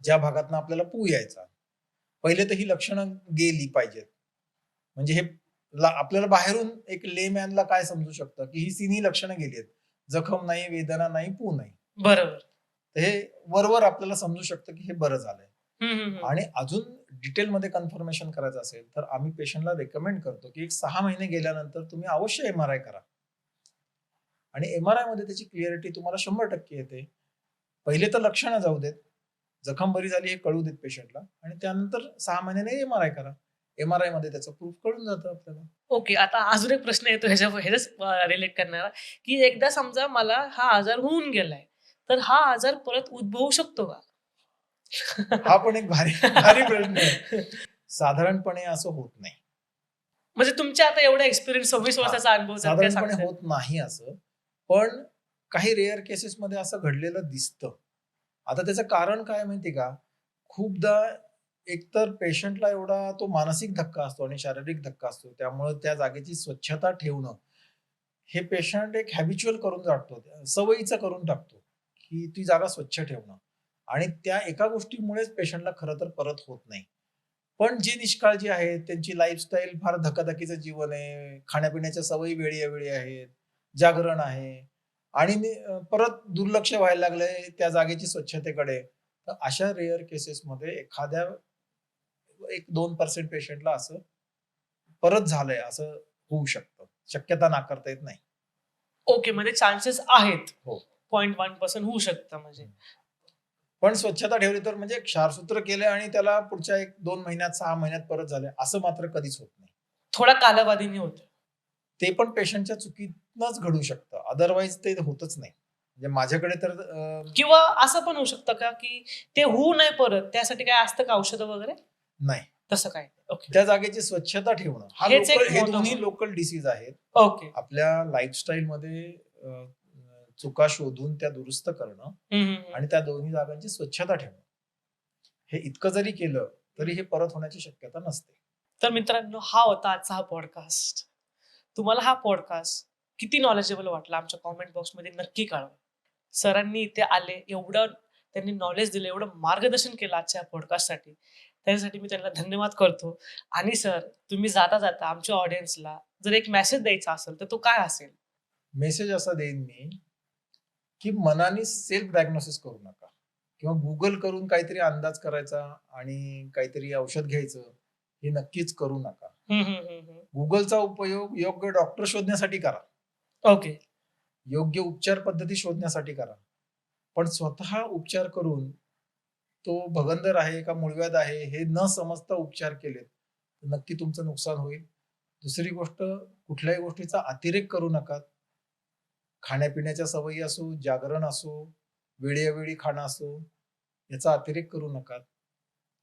ज्या भागातनं आपल्याला पू यायचा, पहिले तर ही लक्षणं गेली पाहिजेत. म्हणजे हे आपल्याला बाहेरून एक लेमॅनला काय समजू शकतं की ही तिन्ही लक्षणं गेली आहेत. जखम नाही, वेदना नाही, पू नाही. बरोबर. तर हे वरवर आपल्याला समजू शकतं की हे बरं झालंय. आणि अजून डिटेलमध्ये कन्फर्मेशन करायचं असेल तर आम्ही पेशंटला रेकमेंड करतो की 6 महिने गेल्यानंतर तुम्ही अवश्य MRI करा आणि MRI मध्ये त्याची क्लिअरिटी तुम्हाला 100% येते. पहिले तर लक्षणं जाऊ देत, जखम बरी झाली हे कळू देत पेशंटला आणि त्यानंतर 6 महिन्याने MRI करा. MRI मध्ये त्याचं प्रूफ कळून जातं आपल्याला. ओके. आता अजून एक प्रश्न येतो ह्याच्याच रिलेट करणारा, की एकदा समजा मला हा आजार होऊन गेलाय, तर हा आजार परत उद्भवू शकतो का? हा पण एक भारी भारी प्रश्न आहे. साधारणपणे असं होत नाही. म्हणजे तुमच्या आता एवढा एक्सपिरियन्स 26 वर्षाचा अनुभव साधारणपणे होत नाही असं. पण काही रेअर केसेसमध्ये असं घडलेलं दिसतं. आता त्याचं कारण काय माहिती का? खूपदा एकतर पेशंटला एवढा तो मानसिक धक्का असतो आणि शारीरिक धक्का असतो. त्यामुळे त्या जागेची स्वच्छता ठेवणं, हे पेशंट एक हॅबिच्युअल करून टाकतो. सवयीचं करून टाकतो, की ती जागा स्वच्छ ठेवणं आणि त्या एका गोष्टीमुळेच पेशंटला खरं तर परत होत नाही. पण जी निष्काळजी आहे, त्यांची लाईफस्टाईल फार धकाधकीचं जीवन आहे, खाण्यापिण्याच्या सवयी वेळी-अवेळी आहेत, जागरण आहे आणि परत दुर्लक्ष व्हायला लागलंय त्या जागेची स्वच्छतेकडे. तर अशा रेअर केसेसमध्ये एखाद्या 1-2% पेशंटला असं परत झालंय असं होऊ शकतं. शक्यता नाकारता येत नाही. ओके, म्हणजे चान्सेस आहेत. हो. 0.1% होऊ शकतं म्हणजे. पण स्वच्छता ठेवली तर म्हणजे क्षारसूत्र केले आणि त्याला पुढच्या 1-2 महिन्यात, 6 महिन्यात परत झाले, असं मात्र कधीच होत नाही. थोडा कालावधीने होतं. ते पण पेशंटच्या चुकीतनंच घडू शकतं. अदरवाईज ते होतच नाही. म्हणजे माझ्याकडे तर किंवा असं पण होऊ शकतं का, की ते होऊ नये परत त्यासाठी काय असतं का औषधं वगैरे? नाही. तसं काय? ओके. त्या जागेची स्वच्छता ठेवणं हा हेच एक हे मोठं दोन्ही महत्व. लोकल डिसीज आहेत. ओके. आपल्या लाईफस्टाईलमध्ये चुका शोधून त्या दुरुस्त करणं हं, हं, हं. आणि त्या दोन्ही जागांची स्वच्छता ठेवणं. हे इतकं जरी केलं, तरी हे परत होण्याची शक्यता नसते. तर मित्रांनो, हा होता आजचा हा पॉडकास्ट. तुम्हाला हा पॉडकास्ट किती नॉलेजेबल वाटला आमच्या कॉमेंट बॉक्समध्ये नक्की कळवा. सरांनी इथे आले, एवढं त्यांनी नॉलेज दिलं, एवढं मार्गदर्शन केलं आजच्या पॉडकास्टसाठी. त्यासाठी मी त्यांना धन्यवाद करतो. आणि सर, तुम्ही जाता-जाता आमच्या ऑडियन्सला जर एक मेसेज द्यायचा असेल, तर तो काय असेल? मेसेज असा देईन मी, की मनाने सेल्फ डायग्नोसिस करू नका किंवा Google करून काहीतरी अंदाज करायचा आणि काहीतरी औषध घ्यायचं, हे नक्कीच करू नका. हं, हं, हं, हं. Googleचा उपयोग योग्य डॉक्टर शोधण्यासाठी करा. ओके. योग्य उपचार पद्धती शोधण्यासाठी करा. पण स्वतः उपचार करून तो भगंदर आहे का मूळव्याध आहे हे न समजता उपचार केलेत, तर नक्की तुमचं नुकसान होईल. दुसरी गोष्ट, कुठल्याही गोष्टीचा अतिरेक करू नका. खाण्यापिण्याच्या सवयी असो, जागरण असो, वेळोवेळी खाणं असो, याचा अतिरेक करू नका.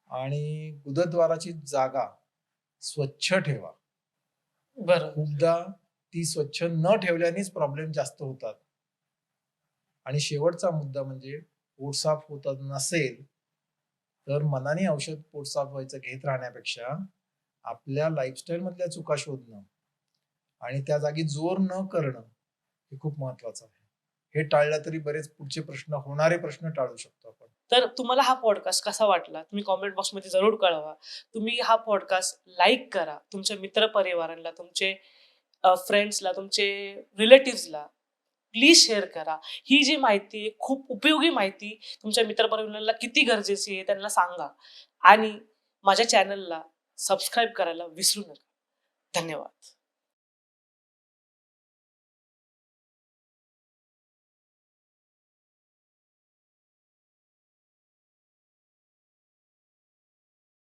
आणि गुदद्वाराची जागा स्वच्छ ठेवा. बरोबर. खूपदा ती स्वच्छ न ठेवल्यानेच प्रॉब्लेम जास्त होतात. आणि शेवटचा मुद्दा म्हणजे पोट साफ होत नसेल, तर मनाने औषध पोट साफ व्हायचं घेत राहण्यापेक्षा आपल्या लाईफस्टाईल मधल्या चुका शोधणं आणि त्या जागी जोर न करणं हे खूप महत्वाचं आहे. हे टाळलं तरी बरेच पुढचे प्रश्न, होणारे प्रश्न टाळू शकतो आपण. तर तुम्हाला हा पॉडकास्ट कसा वाटला? तुम्ही कॉमेंट बॉक्समध्ये जरूर कळवा. तुम्ही हा पॉडकास्ट लाईक करा. तुमच्या मित्रपरिवारांना, तुमचे फ्रेंड्सला, तुमचे रिलेटिव्हजला प्लीज शेअर करा. ही जी माहिती आहे, खूप उपयोगी माहिती तुमच्या मित्रपरिवाराला किती गरजेची आहे त्यांना सांगा. आणि माझ्या चॅनलला सबस्क्राईब करायला विसरू नका. धन्यवाद.